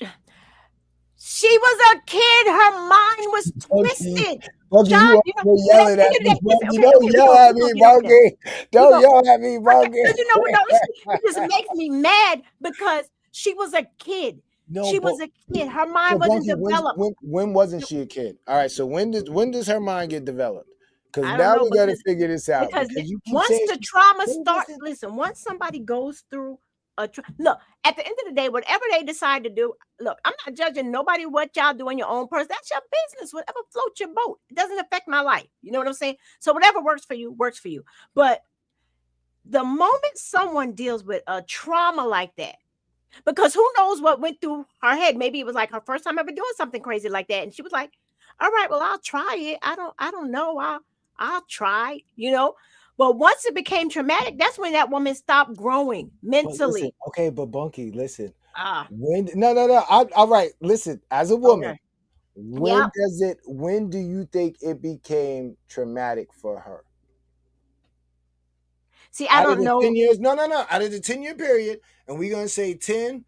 she was a kid. Her mind was Bunky, twisted. Bunky, Sean, you you know, always but at yelling the end at of the me, day, listen, Bunky. okay, Don't okay, yell at we me, gonna get off that. Bunky. We Don't go, yell at me, Bunky. because you know what? No, it just makes me mad because she was a kid. No, She but was a kid. Her mind so wasn't Bunky, developed. when wasn't No, she a kid? All right, so when does her mind get developed? Because I don't now know we got to because figure this out. because Because you keep once saying the she trauma when start, was it? listen, once somebody goes through look, at the end of the day, whatever they decide to do, look, I'm not judging nobody what y'all do in your own person. That's your business. Whatever floats your boat. It doesn't affect my life. You know what I'm saying? So whatever works for you, works for you. But the moment someone deals with a trauma like that, because who knows what went through her head? Maybe it was like her first time ever doing something crazy like that, and she was like, "All right, well, I'll try it. I don't know. I'll try." But once it became traumatic, that's when that woman stopped growing But listen, mentally. okay, but Bunky, listen. Ah, When no. All right, listen. As a woman, okay, yep. when do you think it became traumatic for her? See, I Out of don't the know. 10 years, no. Out of the 10 year period, and we're gonna say 10.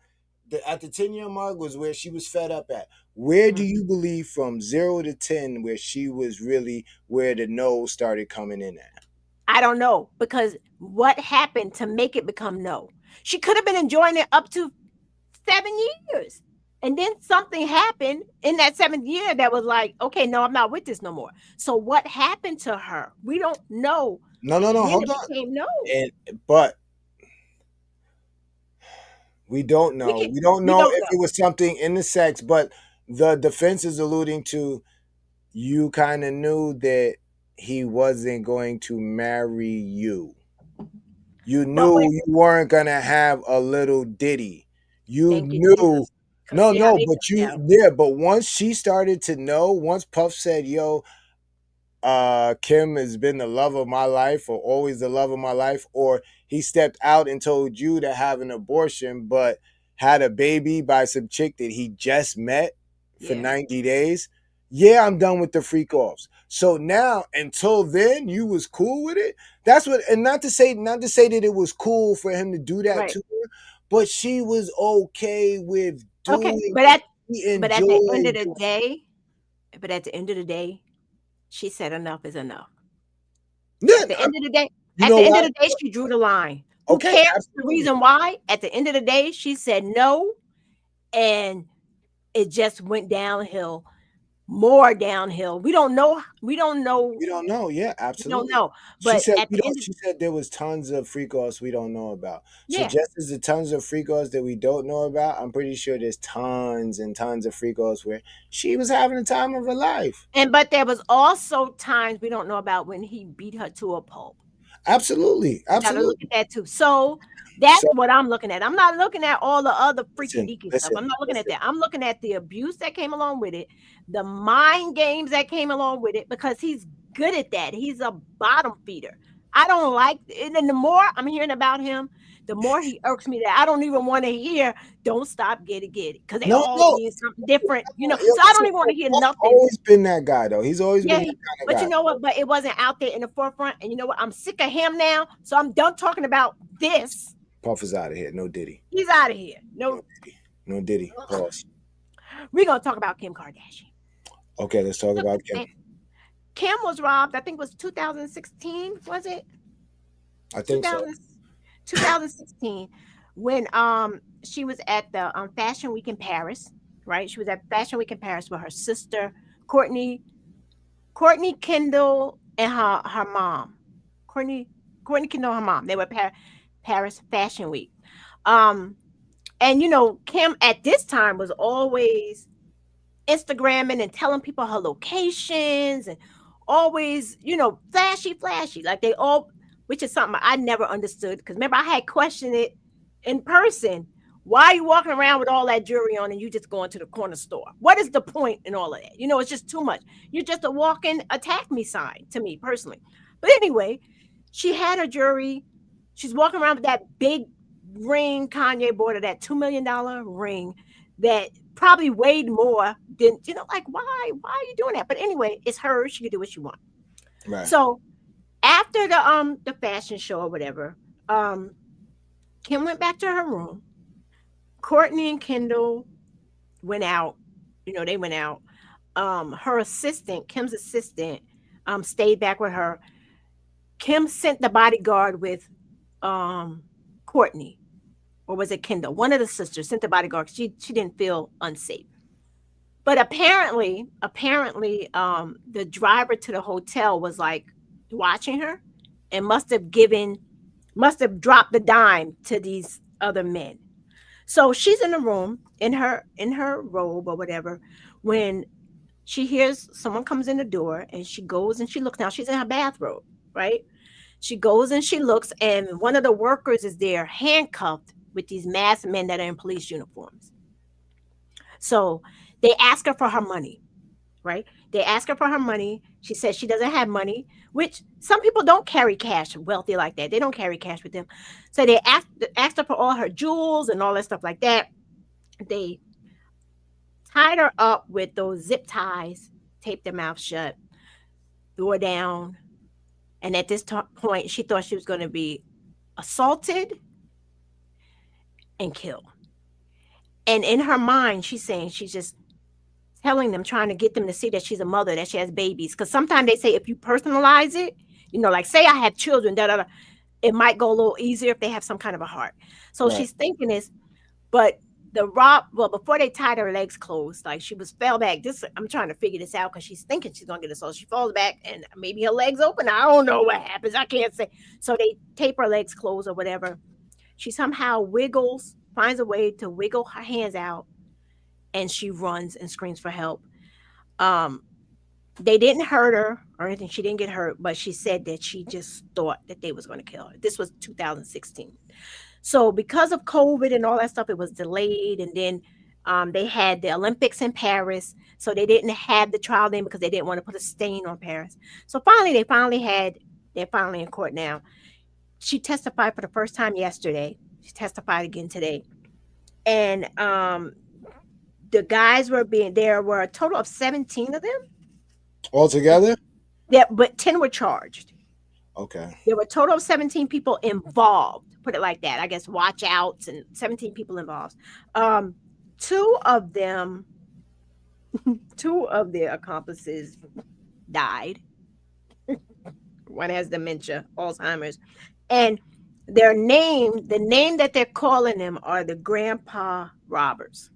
At the 10 year mark was where she was fed up at. Where do Mhm. you believe from 0 to 10 where she was really where the no started coming in at? I don't know because what happened to make it become no? She could have been enjoying it up to 7 years. And then something happened in that 7th year that was like, okay, no, I'm not with this no more. So what happened to her? We don't know No. when Hold it on. became no. And but we don't We know. can We don't we know don't if know. it was something in the sex, but the defense is alluding to you kind of knew that he wasn't going to marry you. You But knew when you weren't gonna have a little Diddy. You thank you, knew. Jesus. Cause No, see how no, they but get down. but once she started to know, once Puff said, yo, Kim has been the love of my life or always the love of my life, or he stepped out and told you to have an abortion, but had a baby by some chick that he just met for Yeah, 90 days. Yeah, I'm done with the freak offs. So now, until then, you was cool with it. That's what, and not to say that it was cool for him to do that right. to her, but she was okay with Okay. doing But it. at She but at the end enjoyed of the doing. day, but at the end of the day, she said enough is enough. Yeah, At the end of the day, you at know the end of why? the day, she drew the line. Who Okay, cares the absolutely. reason why? At the end of the day, she said no, and it just went downhill, more downhill. We don't know. We don't know. We don't know. Yeah, We don't absolutely. know. She But said at we the don't. end, She said there was tons of freak offs we don't know about. So yeah. just as the tons of freak offs that we don't know about, I'm pretty sure there's tons and tons of freak offs where she was having the time of her life. And but there was also times we don't know about when he beat her to a pulp. Absolutely, You got to look absolutely. at that too. So that's So what I'm looking at. I'm not looking at all the other freaky listen, deaky stuff. listen, I'm not looking at listen. that. I'm looking at the abuse that came along with it, the mind games that came along with it, because he's good at that. He's a bottom feeder. I don't like, and then the more I'm hearing about him, the more he irks me that I don't even want to hear. Don't stop, get it, because they No, all no. mean something different, Yo, So I don't listen, even want to hear Puff nothing. always been that guy though. He's always been Yeah, that kind of but you guy. know what? But it wasn't out there in the forefront, and you know what? I'm sick of him now, so I'm done talking about this. Puff is out of here. No Diddy. He's out of here. No No, Diddy. No Diddy. Pause. we're gonna talk about Kim Kardashian. Okay, let's talk Look about at Kim. that. Kim was robbed. I think it was 2016. Was it I think so. 2000, 2016 when she was at the Fashion Week in Paris, right? She was at Fashion Week in Paris with her sister Courtney, Courtney Kendall, and her mom, Courtney Courtney Kendall, her mom. They were at Paris Fashion Week. Um, and Kim at this time was always Instagramming and telling people her locations and always, flashy, flashy. Like they all, which is something I never understood. Because remember, I had questioned it in person. Why are you walking around with all that jewelry on and you just going to the corner store? What is the point in all of that? It's just too much. You're just a walking attack me sign to me personally. But anyway, she had her jewelry. She's walking around with that big ring Kanye bought her, that $2 million ring that probably weighed more than, like, why are you doing that? But anyway, it's hers. She can do what she wants. Right. So after the fashion show or whatever, Kim went back to her room. Courtney and Kendall went out. They went out. Her assistant, Kim's assistant, stayed back with her. Kim sent the bodyguard with Courtney, or was it Kendall? One of the sisters sent the bodyguard. She didn't feel unsafe. But apparently, the driver to the hotel was like watching her and must have dropped the dime to these other men. So she's in the room in her robe or whatever when she hears someone comes in the door, and she goes and she looks. Now she's in her bathrobe, right? She goes and she looks, and one of the workers is there handcuffed with these masked men that are in police uniforms. So they ask her for her money, right? They ask her for her money. She says she doesn't have money, which some people don't carry cash wealthy like that. They don't carry cash with them. So they asked her for all her jewels and all that stuff like that. They tied her up with those zip ties, taped her mouth shut, threw her down. And at this point, she thought she was going to be assaulted and killed. And in her mind, she's saying she's just telling them, trying to get them to see that she's a mother, that she has babies. Because sometimes they say if you personalize it, like say I have children, da da da, it might go a little easier if they have some kind of a heart. So Right. she's thinking this, but well, before they tied her legs closed, like she was fell back. This I'm trying to figure this out because she's thinking she's gonna get assaulted. She falls back and maybe her legs open. I don't know what happens. I can't say. So they tape her legs closed or whatever. She somehow finds a way to wiggle her hands out, and she runs and screams for help. Um, they didn't hurt her or anything. She didn't get hurt, but she said that she just thought that they was going to kill her. This was 2016. So because of COVID and all that stuff, it was delayed, and then they had the Olympics in Paris, so they didn't have the trial then because they didn't want to put a stain on Paris. So finally, they're finally in court now. She testified for the first time yesterday. She testified again today, and the guys there were a total of 17 of them. All together? But 10 were charged. Okay. There were a total of 17 people involved. Put it like that. I guess watch outs and 17 people involved. Um, two of them, two of their accomplices died. One has dementia, Alzheimer's, and the name that they're calling them are the grandpa robbers.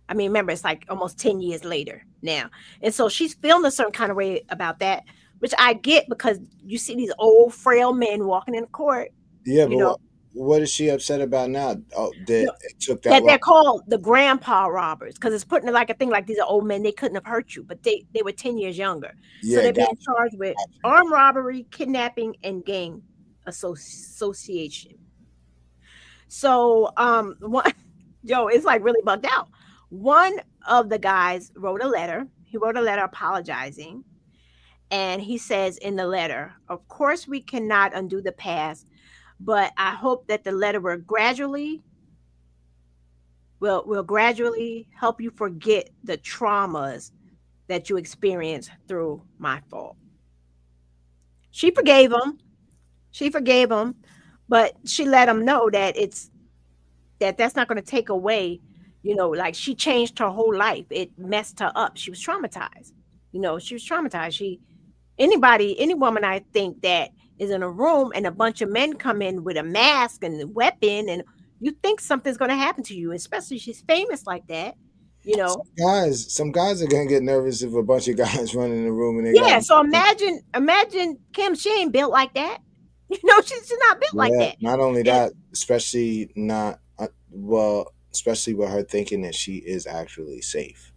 I mean, remember, it's like almost 10 years later now. And so she's feeling a certain kind of way about that, which I get because you see these old, frail men walking in court, Yeah, you but know, what is she upset about now? Oh, you that know, it took that that long. they're called the grandpa robbers because it's putting it like a thing like these are old men. They couldn't have hurt you, but they were 10 years younger. So Yeah, they're being gotcha. charged with armed robbery, kidnapping, and gang association. So, one, Joe, it's like really bugged out. One of the guys wrote a letter. He wrote a letter apologizing, And he says in the letter, of course, we cannot undo the past, but I hope that the letter will gradually help you forget the traumas that you experienced through my fault. She forgave him. She forgave him, but she let him know that that's not going to take away, like she changed her whole life. It messed her up. She was traumatized. She was traumatized. Any woman I think that is in a room and a bunch of men come in with a mask and a weapon, and you think something's going to happen to you, especially she's famous like that, you know. Some guys are gonna get nervous if a bunch of guys run in the room and they got. Yeah, so imagine Kim, she ain't built like that. She's not built like Yeah, that. not only And that, especially not well, especially with her thinking that she is actually safe.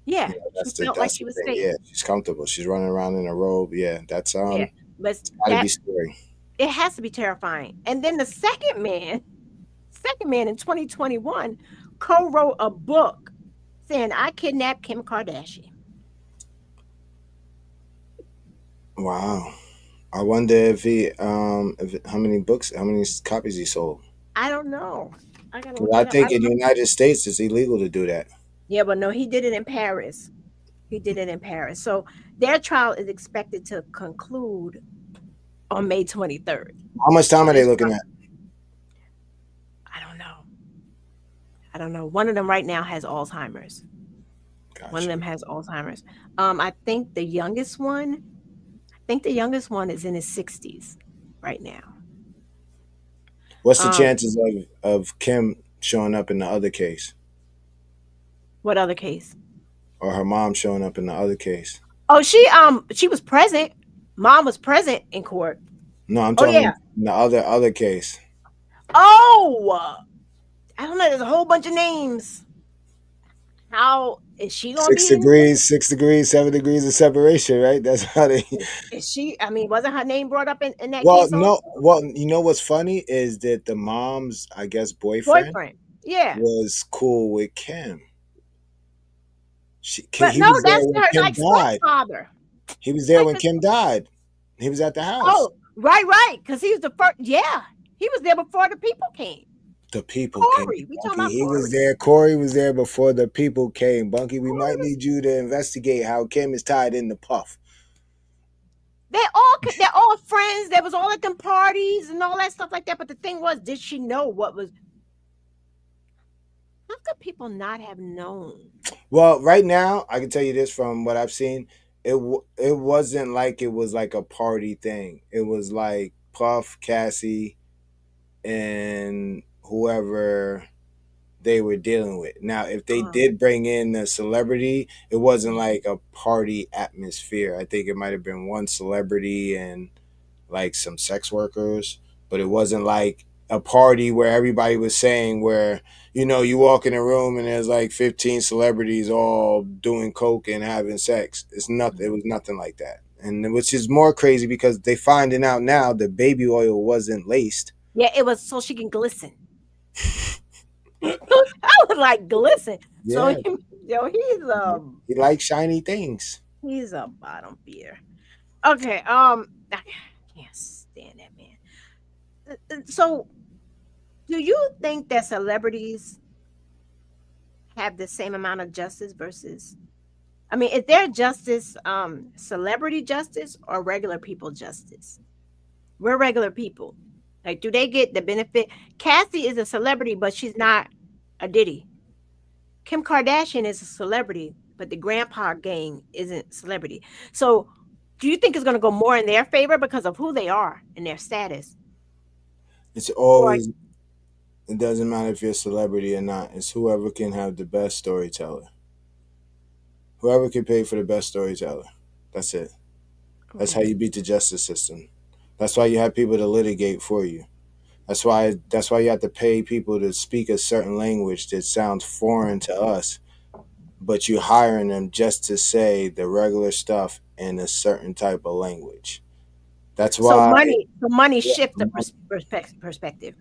yeah, You know, she felt like that's she the was thing. safe. Yeah, she's comfortable. She's running around in a robe. Yeah, that's Yeah. But it's got to that be scary. it has to be terrifying. And then the second man in 2021 co-wrote a book saying I kidnapped Kim Kardashian. Wow. I wonder how many books, how many copies he sold. I don't know. I gotta 'Cause look I it up. I think in don't the know. United States it's illegal to do that. Yeah, but no, he did it in Paris. He did it in Paris. So their trial is expected to conclude on May 23rd. How much So time are they this looking trial, at? I don't know. I don't know. One of them right now has Alzheimer's. One of Gotcha. them has Alzheimer's. I think the youngest one is in his 60s right now. What's the Um, chances of Kim showing up in the other case, what other case? or her mom showing up in the other case? Oh, she was present. Mom was present in court. No, I'm Oh talking yeah. about the other case. Oh, I don't know. There's a whole bunch of names. How is she gonna Six be in this degrees, 6 degrees, 7 degrees of separation, right? That's how they. case? Is she? I mean, wasn't her name brought up in that Well, case no. also? Well, you know what's funny is that the mom's, I guess, boyfriend Boyfriend. Yeah, was cool with Kim. but He no, was there that's when her Kim like died. stepfather. He was It's there like when this. Kim died. He was at the house. Oh, right, right. Because he was the first. Yeah, he was there before the people came. The people came. Corey. We talking Bunky, about he was Corey. there. Corey was there before the people came. Bunky, we Corey might was. need you to investigate how Kim is tied into Puff. They're all friends. They was all at them parties and all that stuff like that. But the thing was, did she know what was? How could people not have known? Well, right now, I can tell you this from what I've seen. It wasn't like it was like a party thing. It was like Puff, Cassie, and whoever they were dealing with. Now, if they Um, did bring in a celebrity, it wasn't mhm. like a party atmosphere. I think it might have been one celebrity and like some sex workers, but it wasn't like a party where everybody was saying where you walk in a room and there's like 15 celebrities all doing coke and having sex. It's nothing. It was nothing like that, and which is more crazy because they finding out now the baby oil wasn't laced. Yeah, it was so she can glisten. I was like glisten. So Yeah, he likes shiny things. he's a bottom feeder. Okay, I can't stand that man. So, do you think that celebrities have the same amount of justice versus? I mean, is there justice, celebrity justice or regular people justice? We're regular people. Like, do they get the benefit? Cassie is a celebrity, but she's not a Diddy. Kim Kardashian is a celebrity, but the grandpa gang isn't celebrity. So, do you think it's going to go more in their favor because of who they are and their status? It's Or always it doesn't matter if you're a celebrity or not. It's whoever can have the best storyteller. Whoever can pay for the best storyteller. That's it. That's how okay. you beat the justice system. That's why you have people to litigate for you. That's why you have to pay people to speak a certain language that sounds foreign to us, but you're hiring them just to say the regular stuff in a certain type of language. That's So why money shifts the perspective.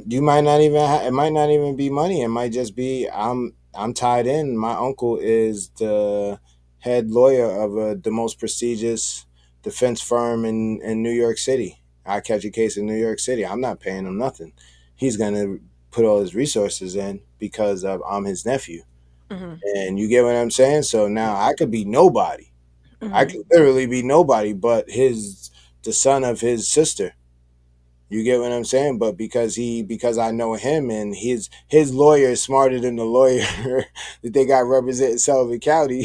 you might not even it might not even be money. It might just be I'm tied in. My uncle is the head lawyer of the most prestigious defense firm in New York City. I catch a case in New York City. I'm not paying him nothing. He's gonna put all his resources in because I'm his nephew. Hmm. And you get what I'm saying? So now I could be nobody. I Hmm. could literally be nobody but the son of his sister. You get what I'm saying? But because I know him and his lawyer is smarter than the lawyer that they got representing Sullivan County.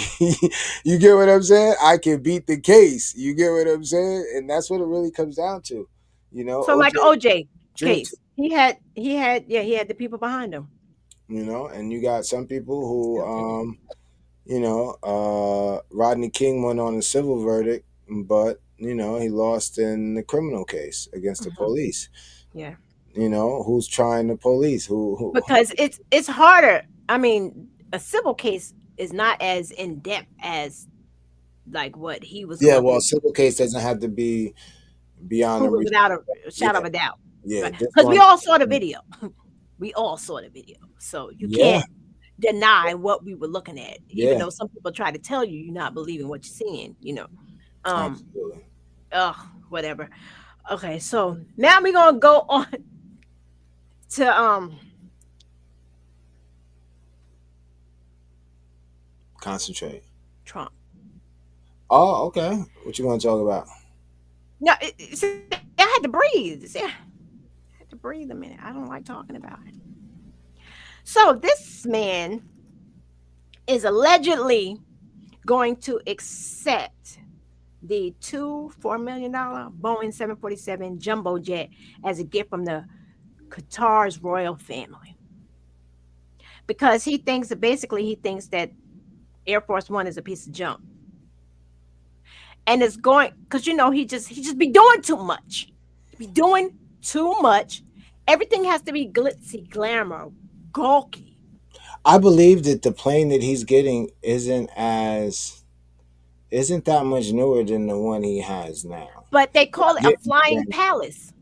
You get what I'm saying? I can beat the case. You get what I'm saying? And that's what it really comes down to. So like OJ OJ dream team, case, he had the people behind him. and you got some people who Still kicking. Rodney King went on a civil verdict, but he lost in the criminal case against the Hmm. police. Yeah, Who's trying the police? Who because it's harder. I mean, a civil case is not as in depth as like what he was Yeah, going well, through, civil case doesn't have to be beyond a proven reason. without a shadow Yeah, of a doubt. yeah. Right? This Because we one, all saw the video. We all saw the video, so you yeah, can't deny what we were looking at, even yeah, though some people try to tell you you're not believing what you're seeing. Um, absolutely. ugh, whatever. Okay, so now we're gonna go on to Concentrate. Trump. Oh, okay. What you want to talk about? No, see, I had to breathe. See, I had to breathe a minute. I don't like talking about it. So this man is allegedly going to accept the two $4 million Boeing 747 jumbo jet as a gift from the Qatar's royal family because he thinks that Air Force One is a piece of junk, and it's going because he just be doing too much. He be doing too much. Everything has to be glitzy, glamour, gawky. I believe that the plane that he's getting isn't that much newer than the one he has now. But they Not call it a getting flying brand- palace.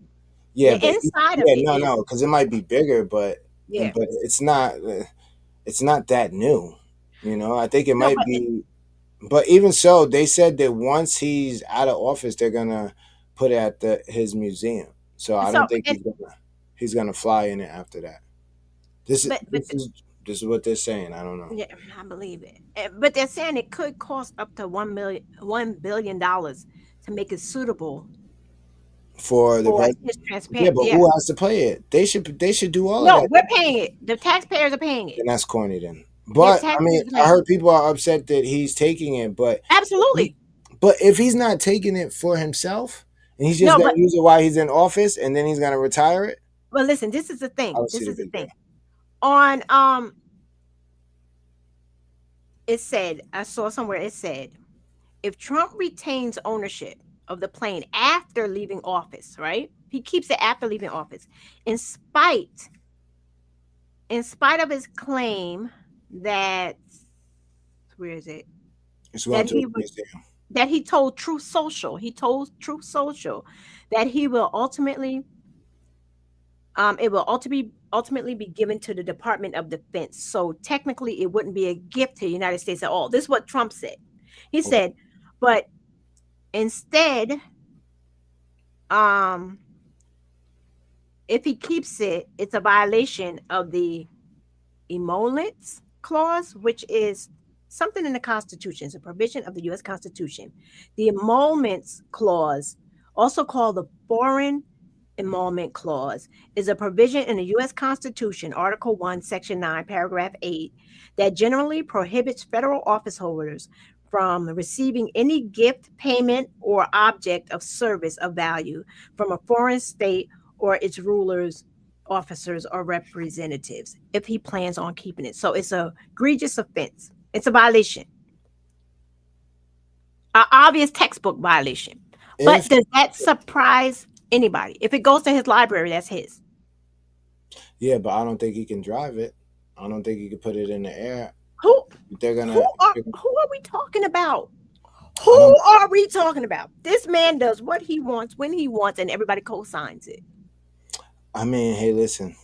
Yeah, The but inside of yeah, it no, is no, because it might be bigger, but yeah. it's not. It's not that new. I think it No, might but be. But even so, they said that once he's out of office, they're gonna put it at his museum. So I don't so think and he's gonna fly in it after that. This is but this is this is what they're saying. I don't know. yeah, I believe it. But they're saying it could cost up to $1 billion to make it suitable For the for president, his yeah, transparent. but Yeah, who has to play it? They should do all of no, that. we're paying it. The taxpayers are paying it. And that's corny then. Yeah, the But I mean, taxpayers are I paying it. heard people are upset that he's taking it, he, Absolutely. but if he's not taking it for himself and he's just No, gonna but use it while he's in office and then he's gonna retire it, listen, this is the I thing. don't see This the is the big deal. thing. On it said, I saw somewhere it said, if Trump retains ownership of the plane after leaving office, right? He keeps it after leaving office, in spite in spite of his claim that where is it? It's That going to a he would museum. that he told Truth Social. He told Truth Social that he will ultimately it will ultimately be given to the Department of Defense. So technically it wouldn't be a gift to the United States at all. This is what Trump said. He Okay. said, but instead, um, if he keeps it, it's a violation of the emoluments clause, which is something in the Constitution. It's a provision of the U.S. Constitution. The emoluments clause, also called the foreign emolument clause, is a provision in the U.S. Constitution, Article 1, Section 9, Paragraph 8, that generally prohibits federal office holders from receiving any gift, payment, or object of service of value from a foreign state or its rulers, officers, or representatives if he plans on keeping it. So it's a egregious offense. It's a violation, an obvious textbook violation. But If does that surprise anybody? If it goes to his library, that's his. Yeah, but I don't think he can drive it. I don't think he can put it in the air. Who They're who gonna. are we talking about? I don't. Who are we talking about? This man does what he wants when he wants, and everybody co-signs it. I mean, hey, listen.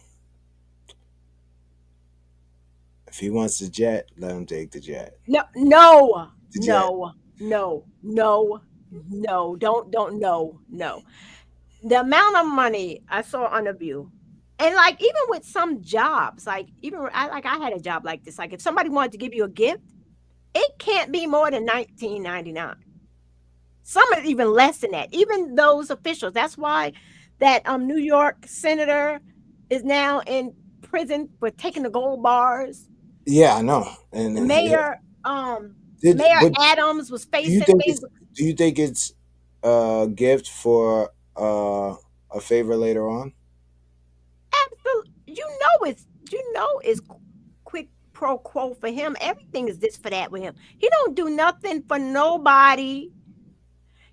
If he wants the jet, let him take the jet. No, no. the jet. no, no, no, no. Don't no, no. The amount of money I saw on the View, and like even with some jobs, like even I had a job like this. Like if somebody wanted to give you a gift, it can't be more than 19.99. Some are even less than that. Even those officials. That's why that New York senator is now in prison for taking the gold bars. Yeah, I know. And The yeah, mayor, um, did Mayor but Adams was do you facing think things. it's do you think it's a gift for a favor later on? You know it's quick pro quo for him. Everything is this for that with him. He don't do nothing for nobody.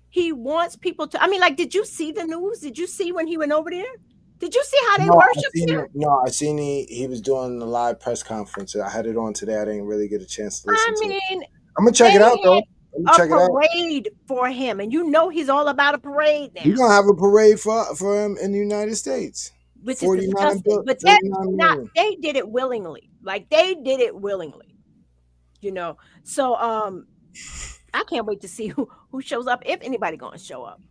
He wants people to. I mean, like, did you see the news? Did you see when he went over there? Did you see how they No, I worshipped seen him? it. No, I seen he was doing a live press conference. I had it on today. I didn't really get a chance to listen I to it. mean, I'm gonna check they it out had though. I'm gonna a check it out. parade for him, and you know he's all about a parade We're now, gonna have a parade for him in the United States. which is disgusting. But they're 49 not. million. They did it willingly. Like they did it willingly. You know. So I can't wait to see who shows up, if anybody going to show up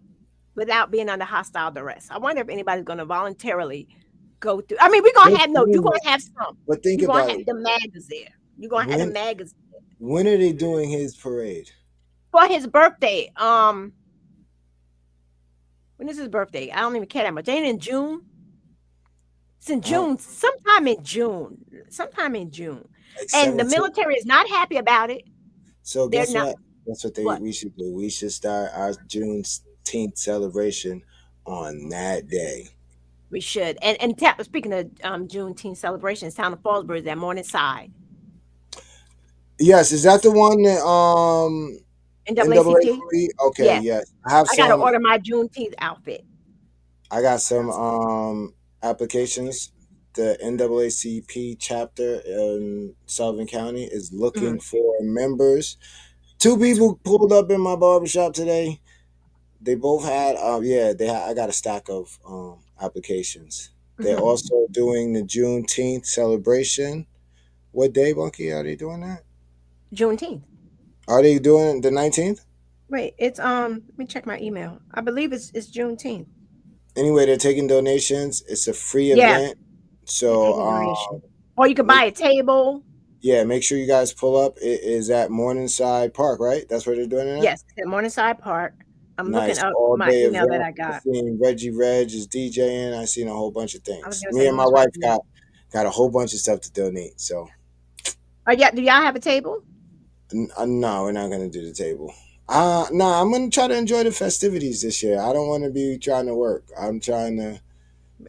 without being under hostile duress. I wonder if anybody's going to voluntarily go through. I mean, we're going to But have no. You're going to have some. but think You're going to about have it. the magas there. You're going to have the When magas when are they doing his parade? for his birthday. When is his birthday? I don't even care that much. Ain't it in June? It's in Uh, June. Sometime in June. Sometime in June. like And the 17. military is not happy about it. So They're guess not. what? That's what What? we should do. We should start our Juneteenth celebration on that day. We should. Speaking of Juneteenth celebrations, Town of Fallsburg is at Morningside. Yes, is that the one that NAACP. NAACP? Okay, Yes. yes. I have I got to some. order my Juneteenth outfit. I got some applications. The NAACP chapter in Sullivan County is looking Mhm, for members. Two people pulled up in my barbershop today. They both had yeah, I got a stack of applications. They're mhm. also doing the Juneteenth celebration. What day, Bunky, are they doing that? Juneteenth. Are they doing the 19th? Wait, it's let me check my email. I believe it's Juneteenth. Anyway, they're taking donations. It's a free Yeah, event. they're So taking donation. Or you could make buy a table. yeah, make sure you guys pull up. It is at Morningside Park, right? That's where they're doing it at? Yes, at Morningside Park. I'm looking Nice. up All my day email that event. I I got. seen Reggie Reg is DJing. I seen a whole bunch of I was things. gonna Me say and my who's wife Reggie? got a whole bunch of stuff to donate. So Oh yeah, do y'all have a table? no, we're not gonna do the table. No, I'm gonna try to enjoy the festivities this year. I don't want to be trying to work. I'm trying to,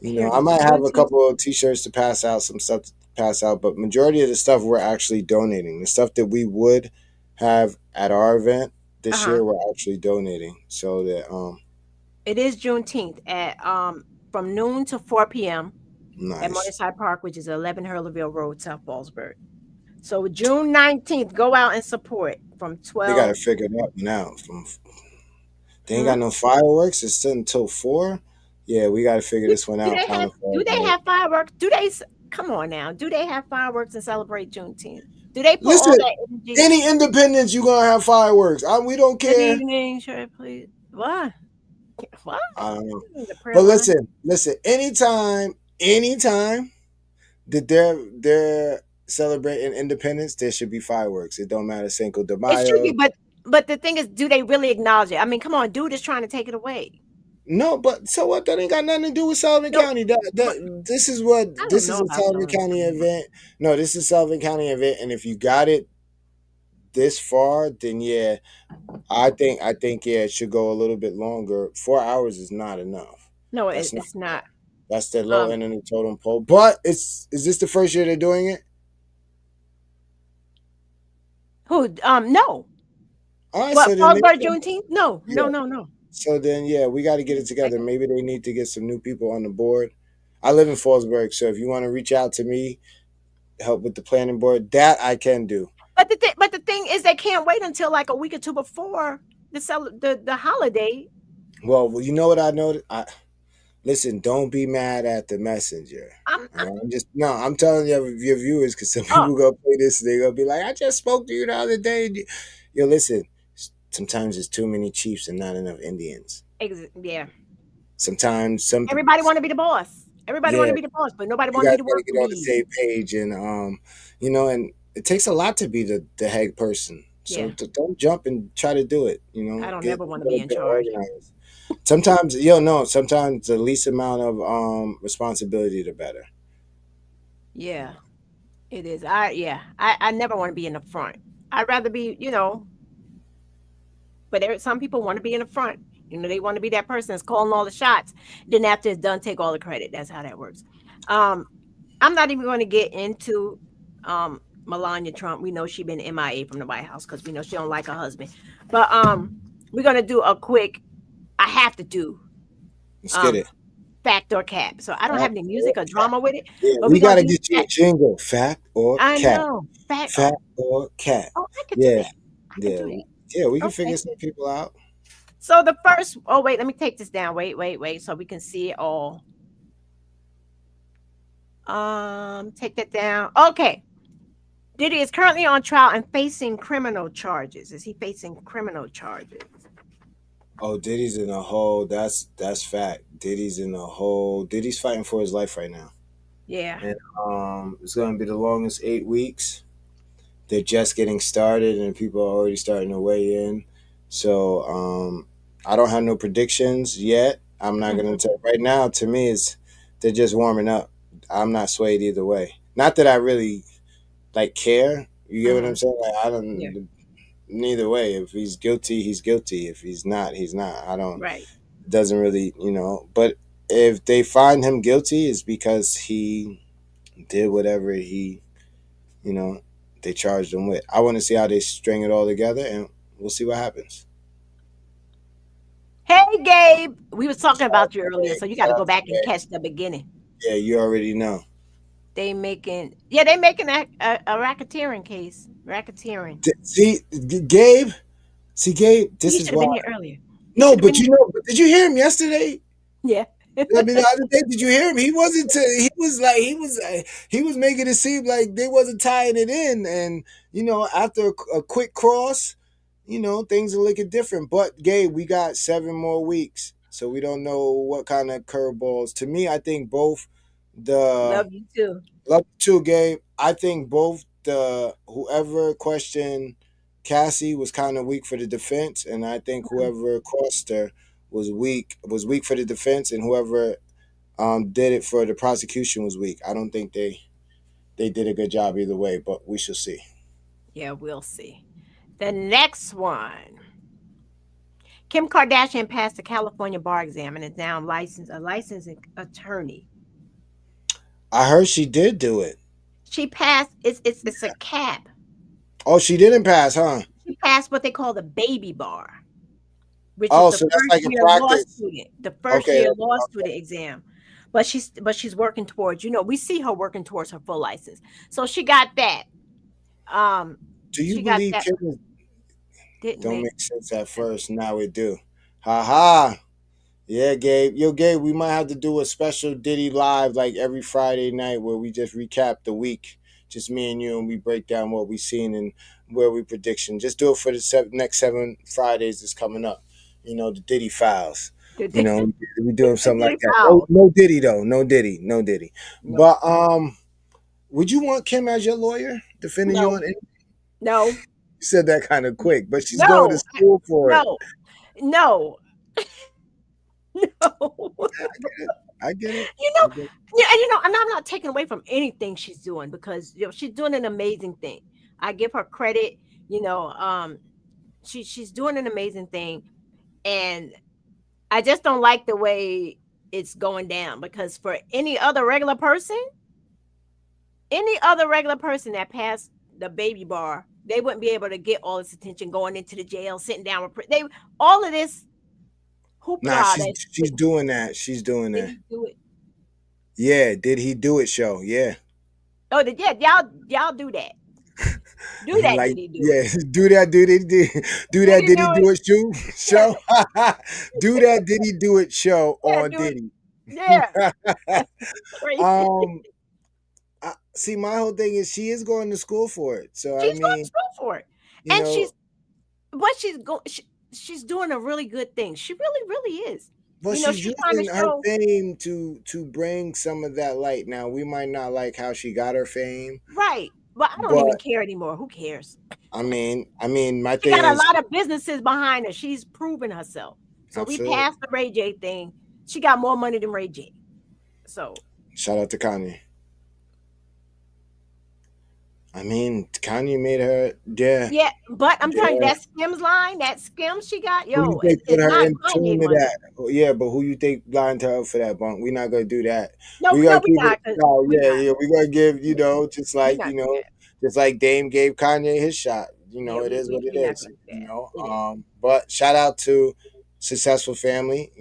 Here it I is. might have a Juneteenth. couple of t-shirts to pass out, some stuff to pass out, but majority of the stuff we're actually donating. The stuff that we would have at our event this Uh-huh. year, we're actually donating. So that It is Juneteenth at from noon to 4 p.m. at nice. Morningside Park, which is 11 Hurleyville Road, South Fallsburg. So June 19th, go out and support from They got to 12. figure it out now. They ain't Hmm? got no fireworks. It's still until 4. Yeah, we got to figure Do, this one do out. they Kind have of do they far. have fireworks? Come on now? Do they have fireworks and celebrate Juneteenth? Do they put all Listen, that energy? any independence, you gonna have fireworks. We don't Good care. evening, sure, please. What? What? I don't know. The prayer But line. listen. Anytime that they're celebrating independence, there should be fireworks. It don't matter Cinco de It should be, Mayo. but the thing is, do they really acknowledge it? I mean, come on, dude is trying to take it away. No, but so what? That ain't got nothing to do with Sullivan No, County. but I don't This is know a about Sullivan Sullivan County County. event. No, this is Sullivan County event, and if you got it this far, then yeah, I think yeah, it should go a little bit longer. 4 hours is not enough. No, That's not it's not. that's the low Um, end of the totem pole. But is this the first year they're doing it? who? No. All right, What? so then Fallsburg Juneteenth? No, no, yeah. no, no. So then yeah, we got to get it It's together. regular. Maybe they need to get some new people on the board. I live in Fallsburg, so if you want to reach out to me, help with the planning board, that I can do. But the thing is, they can't wait until like a week or two before the holiday. Well, you know what I noticed? Listen, don't be mad at the messenger. I'm I'm just no. I'm telling your viewers because some oh, people gonna play this. And they gonna be like, "I just spoke to you the other day." Yo, listen. Sometimes there's too many chiefs and not enough Indians. yeah. Sometimes some Everybody want to be the boss. Everybody want yeah, to be the boss, but nobody you want to guys be the gotta worker get on the bee. same page, and and it takes a lot to be the head person. So Yeah, don't jump and try to do it. I don't Get never want to be gotta in get charge. organized. Sometimes, no. Sometimes the least amount of responsibility, the better. Yeah, it is. I never want to be in the front. I'd rather be, but some people want to be in the front. They want to be that person that's calling all the shots. Then after it's done, take all the credit. That's how that works. Um, I'm not even going to get into Melania Trump. We know she been MIA from the White House because we know she don't like her husband. But we're gonna do a quick. I have to do Let's get um it. fact or cap. So I don't have Fact any or music or cat. drama with it, Yeah, but we we're gonna gotta do get you a fact. jingle. Fact or I cat. know fact. Fact or cat. Oh, I could do Yeah, that. I could yeah, do that. yeah. We can Okay. figure some people out. So the first. Oh wait, let me take this down. Wait, so we can see it all. Take that down. Okay. Diddy is currently on trial and facing criminal charges. Is he facing criminal charges? Oh, Diddy's in a hole. That's fact. Diddy's in a hole. Diddy's fighting for his life right now, Yeah. and it's gonna be the longest 8 weeks. They're just getting started, and people are already starting to weigh in. So I don't have no predictions yet. I'm not gonna Hmm. tell right now. To me, it's they're just warming up. I'm not swayed either way. Not that I really like care. You get what I'm Hmm. saying? Like I Yeah. don't. Neither way. If he's guilty, he's guilty. If he's not, he's not. I don't. Right. Doesn't really, But if they find him guilty, it's because he did whatever you know, they charged him with. I want to see how they string it all together, and we'll see what happens. Hey, Gabe. We was talking Shout out about you to earlier, Gabe. so you got to Shout go out to back and Gabe. catch the beginning. Yeah, you already know. They making a racketeering case. Racketeering. See, Gabe. See, Gabe. This He is should have why. been here earlier. He No, should have been but here. but did you hear him yesterday? Yeah. I mean, the other day, did you hear him? He wasn't. He was like he was making it seem like they wasn't tying it in, and after a quick cross, things are looking different. But Gabe, we got 7 more weeks, so we don't know what kind of curveballs. To me, I think both the Love you too. love too, Gabe. I think both the whoever questioned Cassie was kind of weak for the defense, and I think Mhm. whoever crossed her was weak for the defense, and whoever did it for the prosecution was weak. I don't think they did a good job either way, but we shall see. Yeah, we'll see. The next one. Kim Kardashian passed the California bar exam and is now a licensed attorney. I heard she did do it. She passed. It's a cap. Oh, she didn't pass, huh? She passed what they call the baby bar, which is Oh, the so that's first like a year law practice. student, the first Okay, year law okay. student exam. But she's working towards, we see her working towards her full license. So she got that. Um, Do you she got believe that. Kim is, Didn't don't make make sense at sense. first? Now it do. Ha ha. Yeah, Gabe. Yo, Gabe, we might have to do a special Diddy live like every Friday night where we just recap the week, just me and you, and we break down what we seen and where we prediction. Just do it for the next 7 Fridays that's coming up. The Diddy files. Did You they, know, we doing something like they that. No, foul? no Diddy though. No Diddy. No Diddy. No, But would you want Kim as your lawyer defending you no, on? You no, said that kind of quick, but she's going to no, school for it. no, no, no. I get it. You know, I get it. yeah, and and I'm not taking away from anything she's doing because she's doing an amazing thing. I give her credit. You know, she's doing an amazing thing, and I just don't like the way it's going down because for any other regular person that passed the baby bar, they wouldn't be able to get all this attention going into the jail, sitting down with they all of this Nah, hoopla. she's doing that. She's doing Did that. he do it? Yeah, did he do it? Show, yeah. Oh, yeah, y'all do that. Do that. Like, Did he do it? yeah, do that. Do Did that? he Did he do it? do it? Yeah, Show. Do that? Did he do it? Show yeah, on do it. Diddy. Yeah, crazy. um, see, my whole thing is she is going to school for it. So I She's going to mean, school for it, you and know, she's doing a really good thing. She really, really is. well, she's She's trying to using her show. fame to bring some of that light. Now we might not like how she got her fame, Right. But I don't even but care anymore. Who cares? my She thing got a is lot of businesses behind her. She's proven herself. So we absolutely. passed the Ray J thing. She got more money than Ray J. So Shout out to Kanye. Kanye made her, yeah, yeah, but I'm telling you, yeah. that Skims line, that Skims she got, Who you yo, think put it's her not in Kanye tune to money. that? Oh, yeah, but who you think lined her up for that, Bunk? We're not gonna do that. No, We no, gotta we keep it. not. 'Cause No, we yeah, not. yeah. We gotta give Yeah, we not do that. just like Dame gave Kanye his shot. Yeah, It is what it we not is. gonna do that. It is. But shout out to successful family.